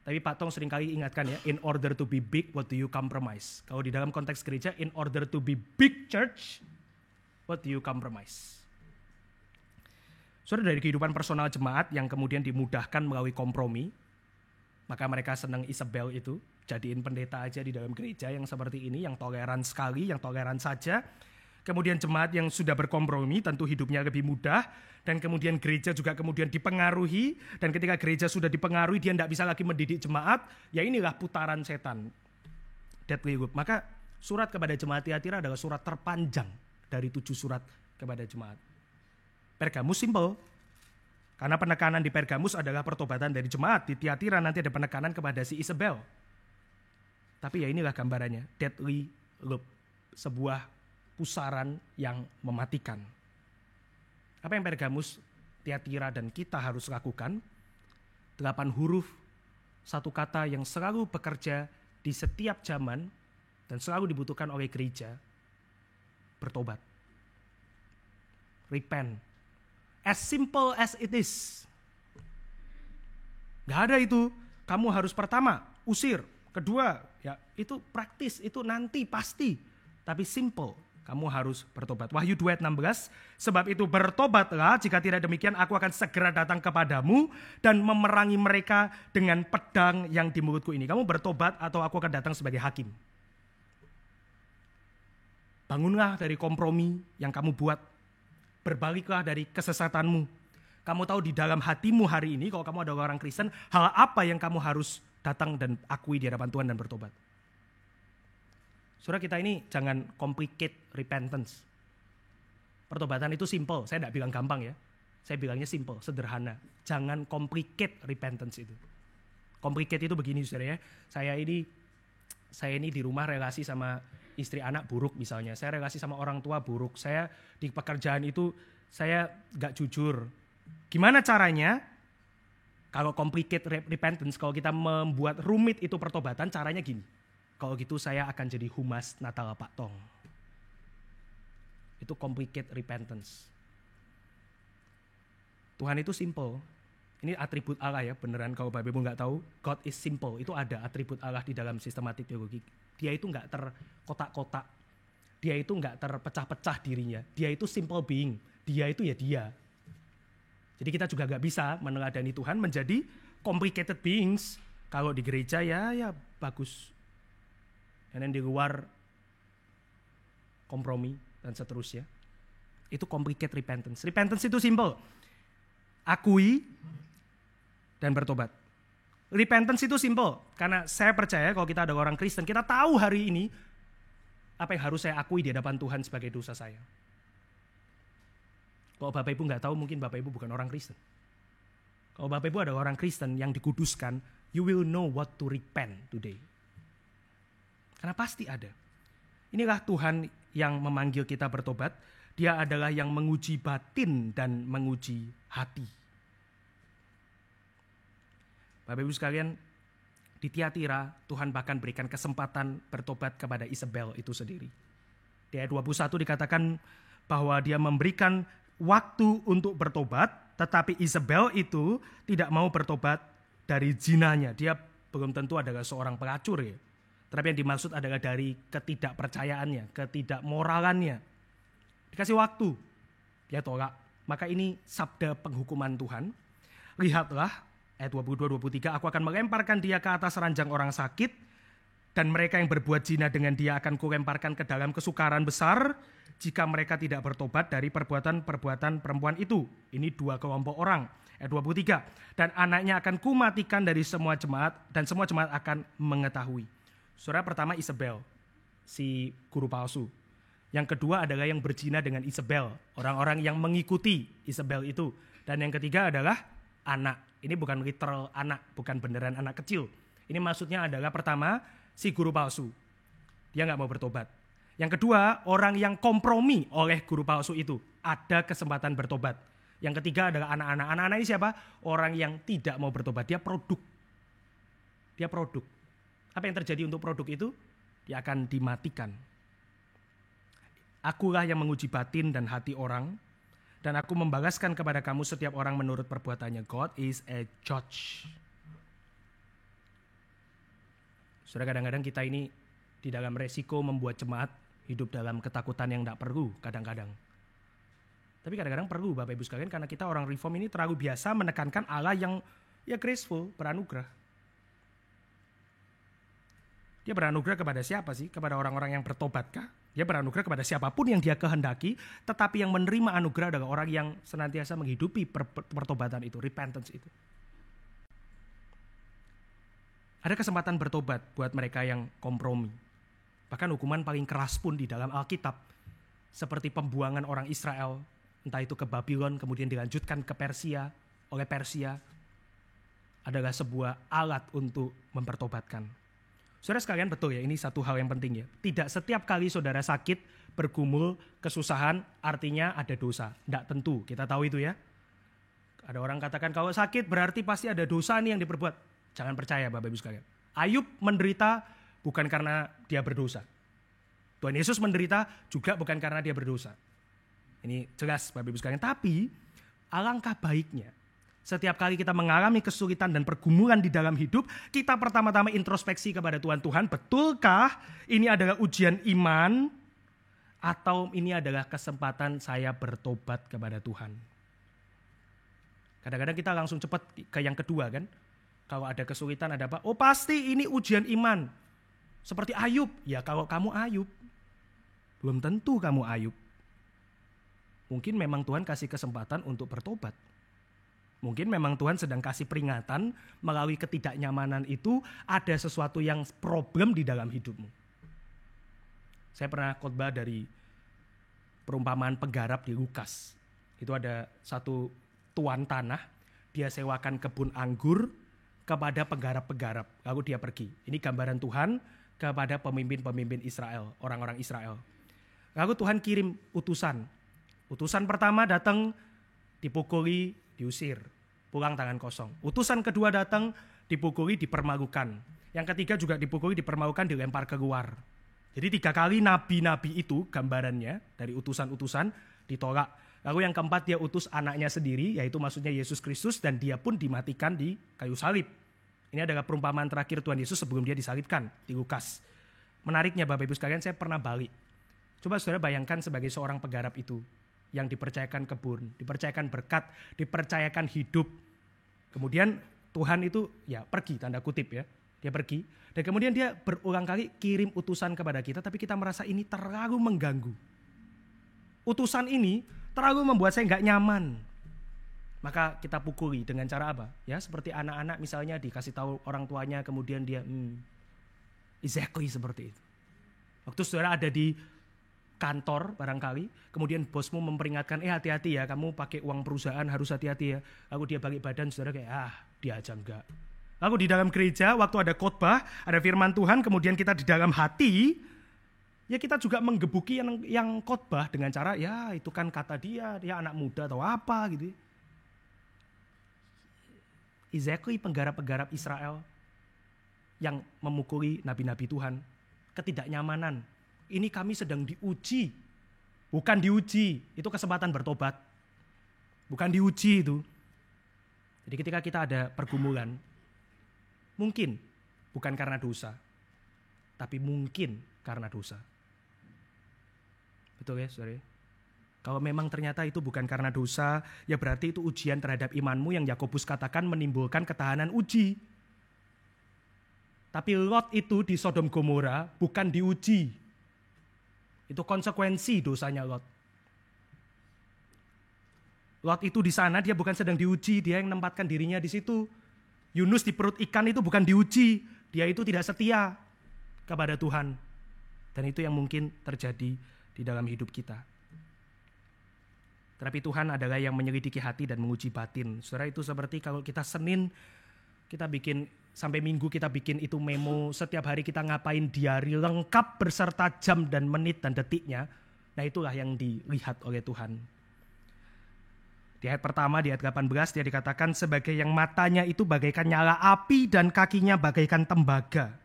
Tapi Pak Tong seringkali ingatkan ya, in order to be big, what do you compromise? Kalau di dalam konteks gereja, in order to be big church, what do you compromise? Saudara, dari kehidupan personal jemaat yang kemudian dimudahkan melalui kompromi, maka mereka senang Isabel itu, jadiin pendeta aja di dalam gereja yang seperti ini, yang toleran sekali, yang toleran saja. Kemudian jemaat yang sudah berkompromi tentu hidupnya lebih mudah. Dan kemudian gereja juga kemudian dipengaruhi. Dan ketika gereja sudah dipengaruhi, dia tidak bisa lagi mendidik jemaat. Ya inilah putaran setan. Deadly loop. Maka surat kepada jemaat Tiatira adalah surat terpanjang dari 7 surat kepada jemaat. Pergamus simple. Karena penekanan di Pergamus adalah pertobatan dari jemaat. Di Tiatira nanti ada penekanan kepada si Isabel. Tapi ya inilah gambarannya, deadly love, sebuah pusaran yang mematikan. Apa yang Pergamus, Tiatira, dan kita harus lakukan? 8 huruf, satu kata yang selalu bekerja di setiap zaman dan selalu dibutuhkan oleh gereja. Bertobat. Repent. As simple as it is. Gak ada itu. Kamu harus pertama usir, kedua ya itu praktis, itu nanti pasti. Tapi simple. Kamu harus bertobat. Wahyu 2 ayat 16, sebab itu bertobatlah, jika tidak demikian aku akan segera datang kepadamu dan memerangi mereka dengan pedang yang di mulutku ini. Kamu bertobat atau aku akan datang sebagai hakim. Bangunlah dari kompromi yang kamu buat. Berbaliklah dari kesesatanmu. Kamu tahu di dalam hatimu hari ini, kalau kamu adalah orang Kristen, hal apa yang kamu harus datang dan akui di hadapan Tuhan dan bertobat. Saudara, kita ini jangan complicate repentance. Pertobatan itu simple, saya tidak bilang gampang ya. Saya bilangnya simple, sederhana. Jangan complicate repentance itu. Complicate itu begini saudara ya. Saya ini di rumah relasi sama istri anak buruk misalnya. Saya relasi sama orang tua buruk. Saya di pekerjaan itu saya gak jujur. Gimana caranya? Kalau complicate repentance, kalau kita membuat rumit itu pertobatan, caranya gini. Kalau gitu saya akan jadi humas Natal Pak Tong. Itu complicate repentance. Tuhan itu simple. Ini atribut Allah ya, beneran kalau Bapak Ibu nggak tahu, God is simple. Itu ada atribut Allah di dalam sistematik teologi. Dia itu nggak terkotak-kotak. Dia itu nggak terpecah-pecah dirinya. Dia itu simple being. Dia itu ya dia. Jadi kita juga nggak bisa meneladani Tuhan menjadi complicated beings. Kalau di gereja ya bagus. Dan di luar kompromi dan seterusnya. Itu complicate repentance. Repentance itu simple. Akui dan bertobat. Repentance itu simple. Karena saya percaya kalau kita ada orang Kristen, kita tahu hari ini apa yang harus saya akui di hadapan Tuhan sebagai dosa saya. Kalau Bapak Ibu nggak tahu, mungkin Bapak Ibu bukan orang Kristen. Kalau Bapak Ibu ada orang Kristen yang dikuduskan, you will know what to repent today. Karena pasti ada. Inilah Tuhan yang memanggil kita bertobat. Dia adalah yang menguji batin dan menguji hati. Bapak Ibu sekalian, di Tiatira Tuhan bahkan berikan kesempatan bertobat kepada Isabel itu sendiri. Di ayat 21 dikatakan bahwa dia memberikan waktu untuk bertobat, tetapi Isabel itu tidak mau bertobat dari zinanya. Dia belum tentu adalah seorang pelacur ya. Tetapi yang dimaksud adalah dari ketidakpercayaannya, ketidakmoralannya. Dikasih waktu, dia tolak. Maka ini sabda penghukuman Tuhan. Lihatlah, ayat 22-23, aku akan melemparkan dia ke atas ranjang orang sakit, dan mereka yang berbuat zina dengan dia akan kulemparkan ke dalam kesukaran besar, jika mereka tidak bertobat dari perbuatan-perbuatan perempuan itu. Ini 2 kelompok orang. Ayat 23, dan anaknya akan kumatikan dari semua jemaat, dan semua jemaat akan mengetahui. Saudara, pertama Isabel, si guru palsu. Yang kedua adalah yang berzina dengan Isabel, orang-orang yang mengikuti Isabel itu. Dan yang ketiga adalah anak. Ini bukan literal anak, bukan beneran anak kecil. Ini maksudnya adalah pertama, si guru palsu. Dia nggak mau bertobat. Yang kedua, orang yang kompromi oleh guru palsu itu. Ada kesempatan bertobat. Yang ketiga adalah anak-anak. Anak-anak ini siapa? Orang yang tidak mau bertobat. Dia produk. Dia produk. Apa yang terjadi untuk produk itu? Dia akan dimatikan. Akulah yang menguji batin dan hati orang, dan aku membalaskan kepada kamu setiap orang menurut perbuatannya. God is a judge. Saudara, kadang-kadang kita ini di dalam resiko membuat jemaat hidup dalam ketakutan yang tidak perlu kadang-kadang. Tapi kadang-kadang perlu Bapak Ibu sekalian, karena kita orang reform ini terlalu biasa menekankan Allah yang ya graceful, beranugerah. Dia beranugerah kepada siapa sih? Kepada orang-orang yang bertobatkah? Dia beranugerah kepada siapapun yang dia kehendaki, tetapi yang menerima anugerah adalah orang yang senantiasa menghidupi pertobatan itu, repentance itu. Ada kesempatan bertobat buat mereka yang kompromi. Bahkan hukuman paling keras pun di dalam Alkitab, seperti pembuangan orang Israel, entah itu ke Babylon, kemudian dilanjutkan ke Persia, oleh Persia, adalah sebuah alat untuk mempertobatkan. Saudara sekalian, betul ya, ini satu hal yang penting ya. Tidak setiap kali saudara sakit, bergumul, kesusahan, artinya ada dosa. Tidak tentu, kita tahu itu ya. Ada orang katakan kalau sakit berarti pasti ada dosa nih yang diperbuat. Jangan percaya Bapak Ibu sekalian. Ayub menderita bukan karena dia berdosa. Tuhan Yesus menderita juga bukan karena dia berdosa. Ini jelas Bapak Ibu sekalian. Tapi alangkah baiknya setiap kali kita mengalami kesulitan dan pergumulan di dalam hidup, kita pertama-tama introspeksi kepada Tuhan. Tuhan, betulkah ini adalah ujian iman atau ini adalah kesempatan saya bertobat kepada Tuhan? Kadang-kadang kita langsung cepat ke yang kedua kan. Kalau ada kesulitan, ada apa? Oh pasti ini ujian iman. Seperti Ayub. Ya kalau kamu Ayub, belum tentu kamu Ayub. Mungkin memang Tuhan kasih kesempatan untuk bertobat. Mungkin memang Tuhan sedang kasih peringatan melalui ketidaknyamanan itu ada sesuatu yang problem di dalam hidupmu. Saya pernah khotbah dari perumpamaan penggarap di Lukas. Itu ada satu tuan tanah, dia sewakan kebun anggur kepada penggarap-penggarap, lalu dia pergi. Ini gambaran Tuhan kepada pemimpin-pemimpin Israel, orang-orang Israel. Lalu Tuhan kirim utusan. Utusan pertama datang, dipukuli, diusir, pulang tangan kosong. Utusan kedua datang, dipukuli, dipermalukan. Yang ketiga juga dipukuli, dipermalukan, dilempar keluar. Jadi 3 kali nabi-nabi itu gambarannya dari utusan-utusan ditolak. Lalu yang keempat dia utus anaknya sendiri, yaitu maksudnya Yesus Kristus, dan dia pun dimatikan di kayu salib. Ini adalah perumpamaan terakhir Tuhan Yesus sebelum dia disalibkan di Lukas. Menariknya Bapak Ibu sekalian, saya pernah balik. Coba saudara bayangkan sebagai seorang penggarap itu, yang dipercayakan kebun, dipercayakan berkat, dipercayakan hidup. Kemudian Tuhan itu ya pergi, tanda kutip ya. Dia pergi dan kemudian dia berulang kali kirim utusan kepada kita, tapi kita merasa ini terlalu mengganggu. Utusan ini terlalu membuat saya nggak nyaman. Maka kita pukuli dengan cara apa? Ya seperti anak-anak misalnya dikasih tahu orang tuanya, kemudian dia exactly seperti itu. Waktu saudara ada di kantor barangkali, kemudian bosmu memperingatkan, hati-hati ya, kamu pakai uang perusahaan harus hati-hati ya. Lalu dia balik badan, saudara kayak dia aja enggak. Lalu di dalam gereja waktu ada khotbah, ada firman Tuhan, kemudian kita di dalam hati, ya kita juga menggebuki yang khotbah dengan cara ya itu kan kata dia anak muda atau apa gitu. Exactly penggarap-penggarap Israel yang memukuli nabi-nabi Tuhan, ketidaknyamanan. Ini kami sedang diuji, bukan diuji, itu kesempatan bertobat. Bukan diuji itu. Jadi ketika kita ada pergumulan, mungkin bukan karena dosa, tapi mungkin karena dosa. Betul ya saudara? Kalau memang ternyata itu bukan karena dosa, ya berarti itu ujian terhadap imanmu yang Yakobus katakan menimbulkan ketahanan uji. Tapi Lot itu di Sodom Gomora bukan diuji. Itu konsekuensi dosanya Lot. Lot itu di sana dia bukan sedang diuji, dia yang menempatkan dirinya di situ. Yunus di perut ikan itu bukan diuji, dia itu tidak setia kepada Tuhan. Dan itu yang mungkin terjadi di dalam hidup kita. Tetapi Tuhan adalah yang menyelidiki hati dan menguji batin. Saudara, itu seperti kalau kita Senin, kita bikin, sampai Minggu kita bikin itu memo, setiap hari kita ngapain diari lengkap berserta jam dan menit dan detiknya. Nah itulah yang dilihat oleh Tuhan. Di ayat pertama, di ayat 18 dia dikatakan sebagai yang matanya itu bagaikan nyala api dan kakinya bagaikan tembaga.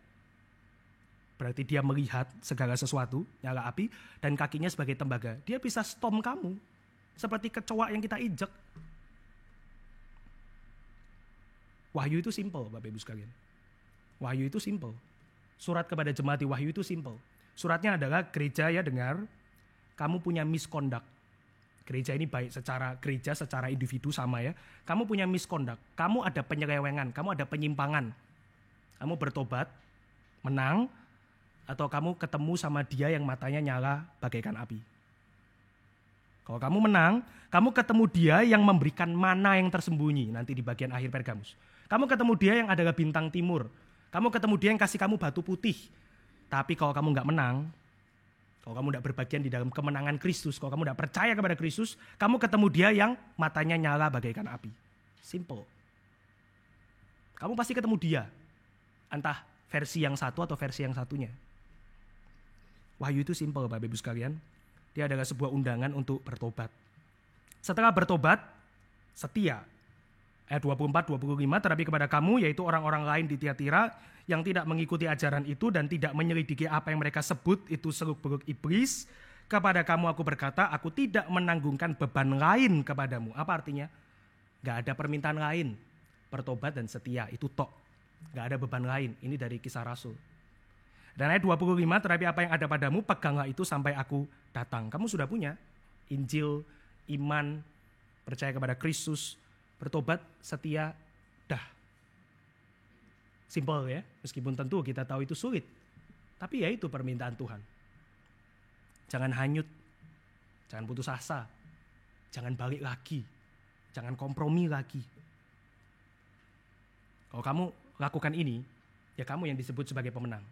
Berarti dia melihat segala sesuatu, nyala api, dan kakinya sebagai tembaga. Dia bisa stom kamu, seperti kecoa yang kita injek. Wahyu itu simple, Bapak Ibu sekalian. Wahyu itu simple. Surat kepada jemaat di Wahyu itu simple. Suratnya adalah gereja ya dengar, kamu punya misconduct. Gereja ini baik secara gereja, secara individu sama ya. Kamu punya misconduct, kamu ada penyelewengan, kamu ada penyimpangan. Kamu bertobat, menang, atau kamu ketemu sama dia yang matanya nyala bagaikan api. Kalau kamu menang, kamu ketemu dia yang memberikan mana yang tersembunyi nanti di bagian akhir Pergamus. Kamu ketemu dia yang adalah bintang timur. Kamu ketemu dia yang kasih kamu batu putih. Tapi kalau kamu nggak menang, kalau kamu tidak berbagian di dalam kemenangan Kristus, kalau kamu tidak percaya kepada Kristus, kamu ketemu dia yang matanya nyala bagaikan api. Simple. Kamu pasti ketemu dia. Entah versi yang satu atau versi yang satunya. Wahyu itu simpel Bapak Ibu sekalian. Dia adalah sebuah undangan untuk bertobat. Setelah bertobat, setia. Ayat 24-25, tetapi kepada kamu, yaitu orang-orang lain di Tiatira, yang tidak mengikuti ajaran itu dan tidak menyelidiki apa yang mereka sebut itu seluk-beluk iblis, kepada kamu aku berkata, aku tidak menanggungkan beban lain kepadamu. Apa artinya? Gak ada permintaan lain. Bertobat dan setia, itu tok. Gak ada beban lain. Ini dari Kisah Rasul. Dan ayat 25, tetapi apa yang ada padamu, peganglah itu sampai aku datang. Kamu sudah punya Injil, iman, percaya kepada Kristus, bertobat, setia, dah. Simple ya, meskipun tentu kita tahu itu sulit. Tapi ya itu permintaan Tuhan. Jangan hanyut, jangan putus asa, jangan balik lagi, jangan kompromi lagi. Kalau kamu lakukan ini, ya kamu yang disebut sebagai pemenang.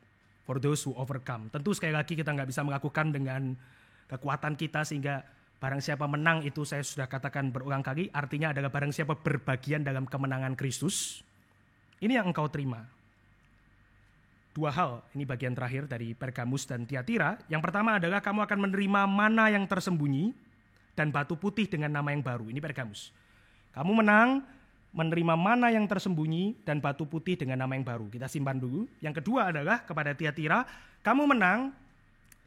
For those who overcome. Tentu sekali lagi kita nggak bisa melakukan dengan kekuatan kita sehingga barang siapa menang itu saya sudah katakan berulang kali. Artinya adalah barang siapa berbagian dalam kemenangan Kristus. Ini yang engkau terima. Dua hal, ini bagian terakhir dari Pergamus dan Tiatira. Yang pertama adalah kamu akan menerima mana yang tersembunyi dan batu putih dengan nama yang baru. Ini Pergamus. Kamu menang, menerima mana yang tersembunyi dan batu putih dengan nama yang baru. Kita simpan dulu. Yang kedua adalah kepada Tiatira, kamu menang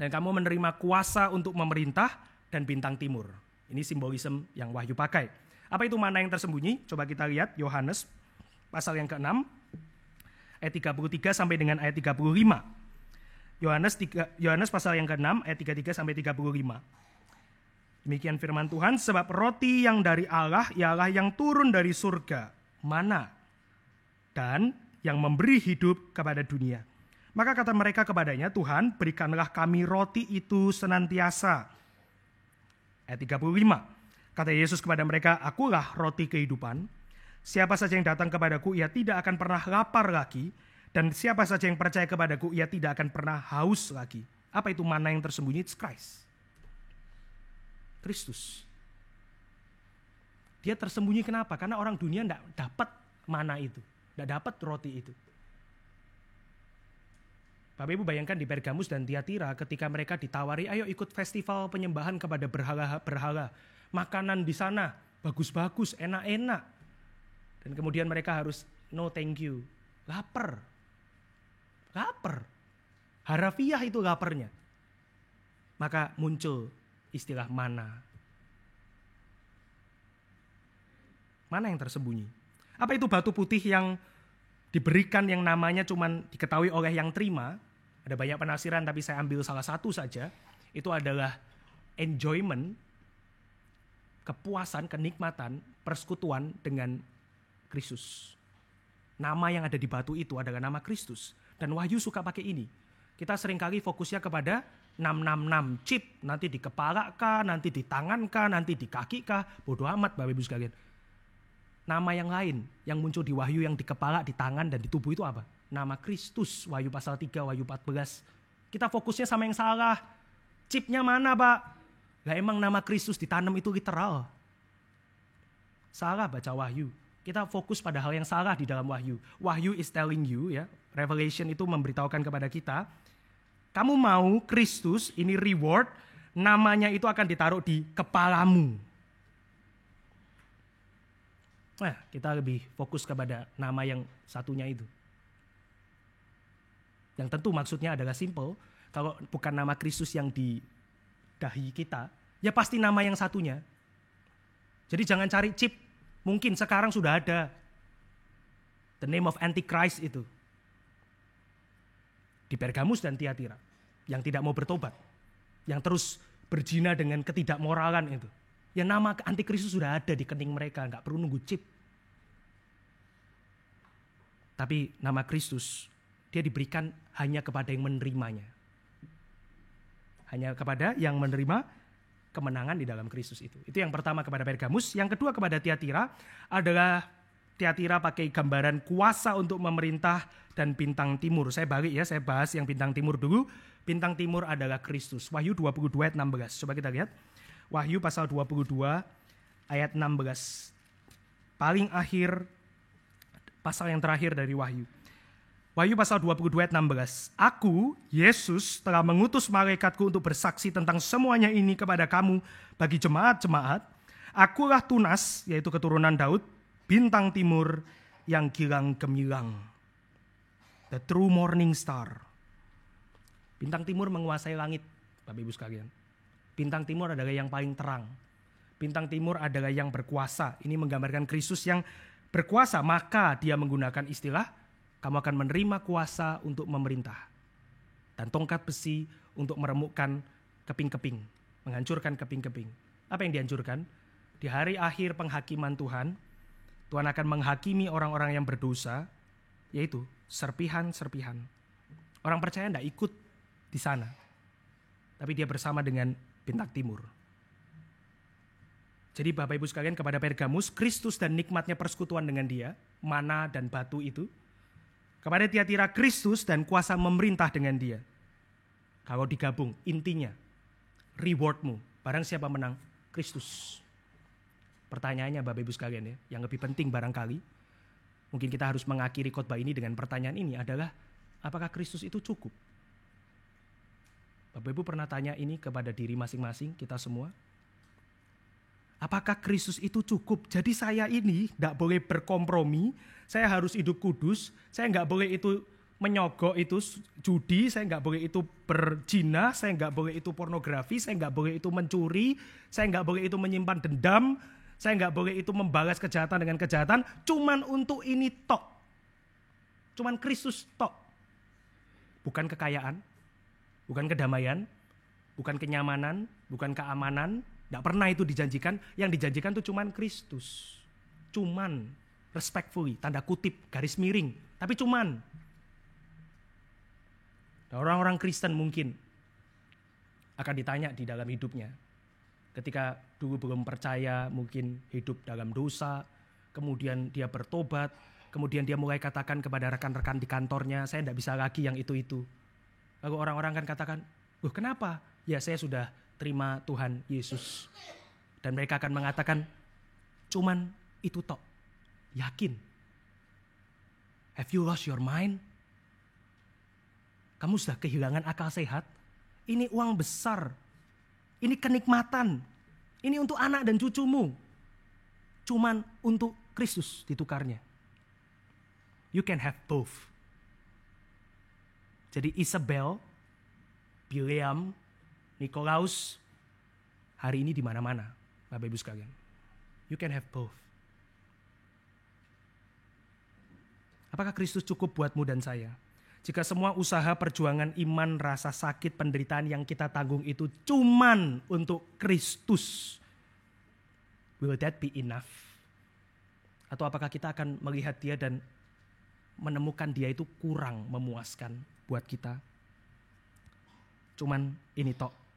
dan kamu menerima kuasa untuk memerintah dan bintang timur. Ini simbolisme yang Wahyu pakai. Apa itu mana yang tersembunyi? Coba kita lihat Yohanes pasal yang ke-6 ayat 33 sampai dengan ayat 35. Yohanes pasal yang ke-6 ayat 33 sampai 35. Demikian firman Tuhan, sebab roti yang dari Allah ialah yang turun dari surga, mana, dan yang memberi hidup kepada dunia. Maka kata mereka kepadanya, Tuhan berikanlah kami roti itu senantiasa. Ayat 35, kata Yesus kepada mereka, akulah roti kehidupan. Siapa saja yang datang kepadaku, ia tidak akan pernah lapar lagi. Dan siapa saja yang percaya kepadaku, ia tidak akan pernah haus lagi. Apa itu mana yang tersembunyi? It's Christ. Kristus. Dia tersembunyi kenapa? Karena orang dunia tidak dapat mana itu. Tidak dapat roti itu. Bapak Ibu bayangkan di Pergamus dan Tiatira ketika mereka ditawari, ayo ikut festival penyembahan kepada berhala-berhala. Makanan di sana bagus-bagus, enak-enak. Dan kemudian mereka harus, no thank you. Lapar. Harafiah itu laparnya. Maka muncul istilah mana. Mana yang tersembunyi? Apa itu batu putih yang diberikan yang namanya cuman diketahui oleh yang terima? Ada banyak penafsiran tapi saya ambil salah satu saja. Itu adalah enjoyment, kepuasan, kenikmatan, persekutuan dengan Kristus. Nama yang ada di batu itu adalah nama Kristus. Dan Wahyu suka pakai ini. Kita seringkali fokusnya kepada 666 chip, nanti di kepala kah, nanti di tangan kah, nanti di kaki kah, bodoh amat Bapak Ibu sekalian. Nama yang lain yang muncul di Wahyu yang di kepala, di tangan dan di tubuh itu apa? Nama Kristus, Wahyu pasal 3, Wahyu 14. Kita fokusnya sama yang salah. Chipnya mana Pak? Lah emang nama Kristus ditanam itu literal. Salah baca Wahyu. Kita fokus pada hal yang salah di dalam Wahyu. Wahyu is telling you ya, Revelation itu memberitahukan kepada kita, kamu mau Kristus, ini reward, namanya itu akan ditaruh di kepalamu. Nah, kita lebih fokus kepada nama yang satunya itu. Yang tentu maksudnya adalah simple, kalau bukan nama Kristus yang di dahi kita, ya pasti nama yang satunya. Jadi jangan cari chip, mungkin sekarang sudah ada. The name of Antichrist itu. Di Pergamus dan Tiatira. Yang tidak mau bertobat. Yang terus berzina dengan ketidakmoralan itu. Ya nama Antikristus sudah ada di kening mereka. Gak perlu nunggu chip. Tapi nama Kristus, dia diberikan hanya kepada yang menerimanya. Hanya kepada yang menerima kemenangan di dalam Kristus itu. Itu yang pertama kepada Pergamus. Yang kedua kepada Tiatira adalah Tiatira pakai gambaran kuasa untuk memerintah dan bintang timur. Saya balik ya, saya bahas yang bintang timur dulu. Bintang timur adalah Kristus. Wahyu 22 ayat 16. Coba kita lihat. Wahyu pasal 22 ayat 16. Paling akhir, pasal yang terakhir dari Wahyu. Wahyu pasal 22 ayat 16. Aku, Yesus, telah mengutus malaikatku untuk bersaksi tentang semuanya ini kepada kamu bagi jemaat-jemaat. Akulah Tunas, yaitu keturunan Daud, bintang timur yang gilang gemilang. The true morning star. Bintang timur menguasai langit, Bapak Ibu sekalian. Bintang timur adalah yang paling terang. Bintang timur adalah yang berkuasa. Ini menggambarkan Kristus yang berkuasa, maka dia menggunakan istilah, kamu akan menerima kuasa untuk memerintah. Dan tongkat besi untuk meremukkan keping-keping, menghancurkan keping-keping. Apa yang dihancurkan? Di hari akhir penghakiman Tuhan, Tuhan akan menghakimi orang-orang yang berdosa, yaitu serpihan-serpihan. Orang percaya tidak ikut di sana, tapi dia bersama dengan bintang timur. Jadi Bapak Ibu sekalian, kepada Pergamus, Kristus dan nikmatnya persekutuan dengan dia, mana dan batu itu. Kepada Tiatira, Kristus dan kuasa memerintah dengan dia. Kalau digabung, intinya, rewardmu, barang siapa menang, Kristus. Pertanyaannya Bapak Ibu sekalian ya, yang lebih penting barangkali, mungkin kita harus mengakhiri khotbah ini dengan pertanyaan ini adalah, apakah Kristus itu cukup? Bapak Ibu pernah tanya ini kepada diri masing-masing, kita semua? Apakah Kristus itu cukup? Jadi saya ini tidak boleh berkompromi, saya harus hidup kudus, saya nggak boleh itu menyogok itu judi, saya nggak boleh itu berzina, saya nggak boleh itu pornografi, saya nggak boleh itu mencuri, saya nggak boleh itu menyimpan dendam, saya nggak boleh itu membalas kejahatan dengan kejahatan, cuman untuk ini tok. Cuman Kristus tok. Bukan kekayaan, bukan kedamaian, bukan kenyamanan, bukan keamanan. Tidak pernah itu dijanjikan, yang dijanjikan itu cuman Kristus. Cuman, respectfully, tanda kutip, garis miring, tapi cuman. Orang-orang Kristen mungkin akan ditanya di dalam hidupnya. Ketika dulu belum percaya, mungkin hidup dalam dosa, kemudian dia bertobat, kemudian dia mulai katakan kepada rekan-rekan di kantornya, saya tidak bisa lagi yang itu-itu. Lalu orang-orang akan katakan, loh kenapa? Ya saya sudah terima Tuhan Yesus. Dan mereka akan mengatakan, cuman itu tok. Yakin? Have you lost your mind? Kamu sudah kehilangan akal sehat? Ini uang besar. Ini kenikmatan. Ini untuk anak dan cucumu. Cuman untuk Kristus ditukarnya. You can have both. Jadi Isabel, Bileam, Nikolaus hari ini di mana-mana, Bapak Ibu sekalian. You can have both. Apakah Kristus cukup buatmu dan saya? Jika semua usaha, perjuangan, iman, rasa sakit, penderitaan yang kita tanggung itu cuman untuk Kristus, will that be enough? Atau apakah kita akan melihat dia dan menemukan dia itu kurang memuaskan buat kita? Cuman ini tok.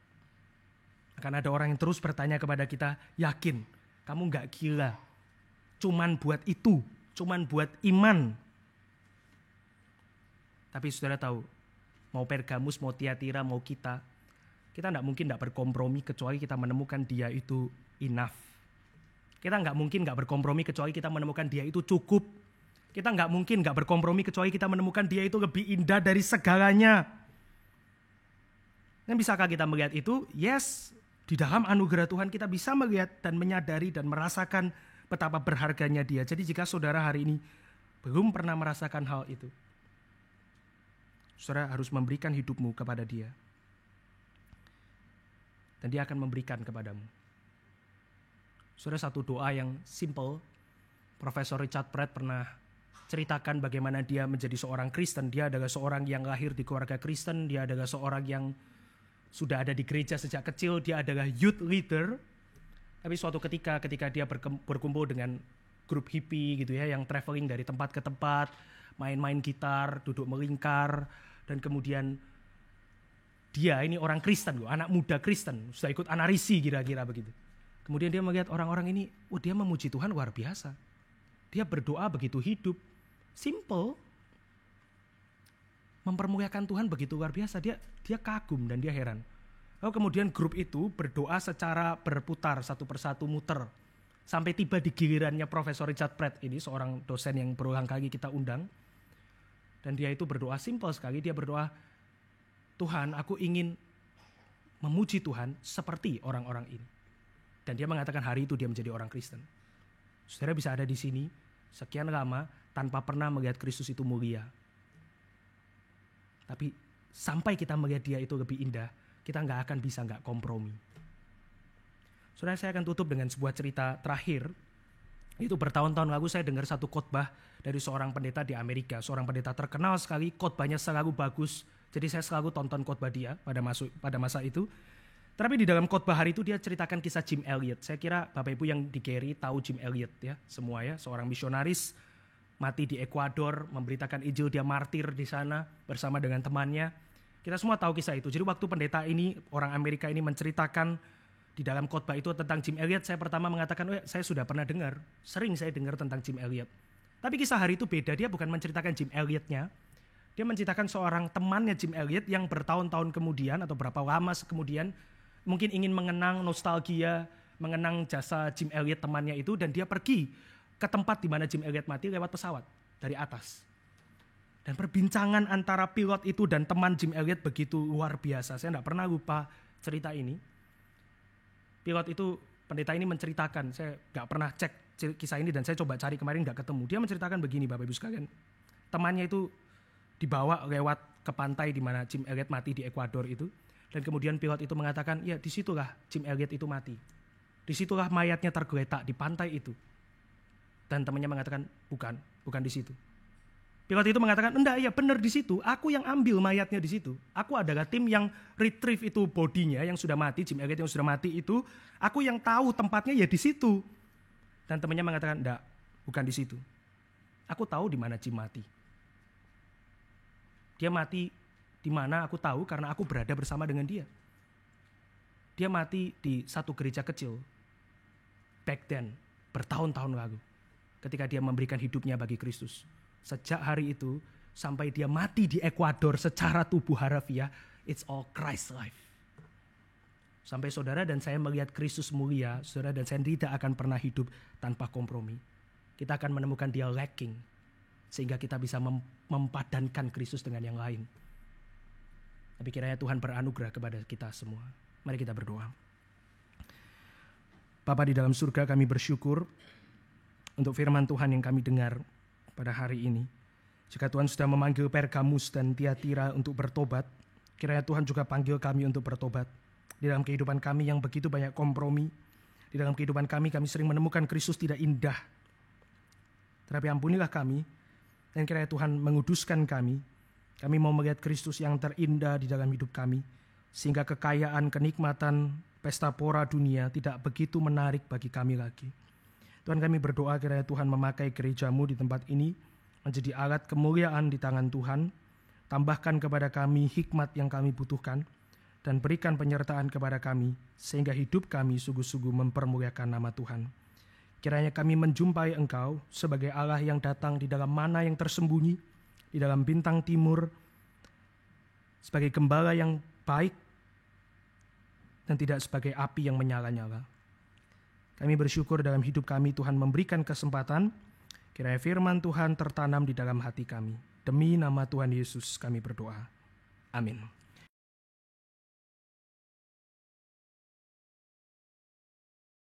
Akan ada orang yang terus bertanya kepada kita, yakin kamu gak gila, cuman buat itu, cuman buat iman. Tapi saudara tahu, mau Pergamus, mau Tiatira, mau kita gak mungkin gak berkompromi kecuali kita menemukan dia itu enough. Kita gak mungkin gak berkompromi kecuali kita menemukan dia itu cukup. Kita gak mungkin gak berkompromi kecuali kita menemukan dia itu lebih indah dari segalanya. Dan bisakah kita melihat itu? Yes, di dalam anugerah Tuhan kita bisa melihat dan menyadari dan merasakan betapa berharganya dia. Jadi jika saudara hari ini belum pernah merasakan hal itu, saudara harus memberikan hidupmu kepada dia. Dan dia akan memberikan kepadamu. Saudara, satu doa yang simple, Profesor Richard Pratt pernah ceritakan bagaimana dia menjadi seorang Kristen. Dia adalah seorang yang lahir di keluarga Kristen, dia adalah seorang yang sudah ada di gereja sejak kecil, dia adalah youth leader. Tapi suatu ketika dia berkumpul dengan grup hippie gitu ya, yang traveling dari tempat ke tempat, main-main gitar, duduk melingkar, dan kemudian dia ini orang Kristen loh, anak muda Kristen, sudah ikut anarisi kira-kira begitu. Kemudian dia melihat orang-orang ini, dia memuji Tuhan luar biasa. Dia berdoa begitu hidup, simple, mempermuliakan Tuhan begitu luar biasa. Dia kagum dan dia heran. Lalu kemudian grup itu berdoa secara berputar, satu persatu muter. Sampai tiba di gilirannya Profesor Richard Pratt ini, seorang dosen yang berulang kali kita undang. Dan dia itu berdoa simpel sekali, dia berdoa, Tuhan, aku ingin memuji Tuhan seperti orang-orang ini. Dan dia mengatakan hari itu dia menjadi orang Kristen. Saudara bisa ada di sini sekian lama tanpa pernah melihat Kristus itu mulia. Tapi sampai kita melihat dia itu lebih indah, kita nggak akan bisa nggak kompromi. Saudara, saya akan tutup dengan sebuah cerita terakhir. Itu bertahun-tahun lalu saya dengar satu khotbah dari seorang pendeta di Amerika. Seorang pendeta terkenal sekali, khotbahnya selalu bagus. Jadi saya selalu tonton khotbah dia pada masa itu. Tapi di dalam khotbah hari itu dia ceritakan kisah Jim Elliot. Saya kira Bapak Ibu yang di Gary tahu Jim Elliot ya, semua ya, seorang misionaris mati di Ekuador, memberitakan Injil, dia martir di sana bersama dengan temannya. Kita semua tahu kisah itu. Jadi waktu pendeta ini, orang Amerika ini menceritakan di dalam khotbah itu tentang Jim Elliot, saya pertama mengatakan, saya sudah pernah dengar, sering saya dengar tentang Jim Elliot. Tapi kisah hari itu beda, dia bukan menceritakan Jim Elliot-nya, dia menceritakan seorang temannya Jim Elliot yang bertahun-tahun kemudian atau berapa lama kemudian mungkin ingin mengenang nostalgia, mengenang jasa Jim Elliot temannya itu, dan dia pergi ke tempat di mana Jim Elliot mati lewat pesawat dari atas. Dan perbincangan antara pilot itu dan teman Jim Elliot begitu luar biasa. Saya tidak pernah lupa cerita ini. Pilot itu, pendeta ini menceritakan, saya nggak pernah cek kisah ini dan saya coba cari kemarin nggak ketemu. Dia menceritakan begini Bapak Ibu sekalian, temannya itu dibawa lewat ke pantai di mana Jim Elliot mati di Ekuador itu, dan kemudian pilot itu mengatakan, ya disitulah Jim Elliot itu mati, disitulah mayatnya tergeletak di pantai itu. Dan temannya mengatakan, bukan di situ. Pilot itu mengatakan, enggak, ya benar di situ. Aku yang ambil mayatnya di situ. Aku adalah tim yang retrieve itu bodinya yang sudah mati, Jim Elliot yang sudah mati itu. Aku yang tahu tempatnya ya di situ. Dan temannya mengatakan, enggak, bukan di situ. Aku tahu di mana Jim mati. Dia mati di mana aku tahu karena aku berada bersama dengan dia. Dia mati di satu gereja kecil. Back then, bertahun-tahun lalu. Ketika dia memberikan hidupnya bagi Kristus. Sejak hari itu sampai dia mati di Ekuador secara tubuh harafiah, it's all Christ life. Sampai saudara dan saya melihat Kristus mulia, saudara dan saya tidak akan pernah hidup tanpa kompromi. Kita akan menemukan dia lacking, sehingga kita bisa mempadankan Kristus dengan yang lain. Tapi kiranya Tuhan beranugerah kepada kita semua. Mari kita berdoa. Bapa di dalam surga, kami bersyukur untuk firman Tuhan yang kami dengar pada hari ini. Jika Tuhan sudah memanggil Pergamus dan Tiatira untuk bertobat, kiranya Tuhan juga panggil kami untuk bertobat. Di dalam kehidupan kami yang begitu banyak kompromi, di dalam kehidupan kami sering menemukan Kristus tidak indah. Tetapi ampunilah kami, dan kiranya Tuhan menguduskan kami. Kami mau melihat Kristus yang terindah di dalam hidup kami, sehingga kekayaan, kenikmatan, pesta pora dunia tidak begitu menarik bagi kami lagi. Tuhan, kami berdoa kiranya Tuhan memakai gerejamu di tempat ini menjadi alat kemuliaan di tangan Tuhan. Tambahkan kepada kami hikmat yang kami butuhkan dan berikan penyertaan kepada kami sehingga hidup kami sungguh-sungguh mempermuliakan nama Tuhan. Kiranya kami menjumpai Engkau sebagai Allah yang datang di dalam mana yang tersembunyi, di dalam bintang timur, sebagai gembala yang baik dan tidak sebagai api yang menyala-nyala. Kami bersyukur dalam hidup kami Tuhan memberikan kesempatan, kiranya firman Tuhan tertanam di dalam hati kami. Demi nama Tuhan Yesus kami berdoa. Amin.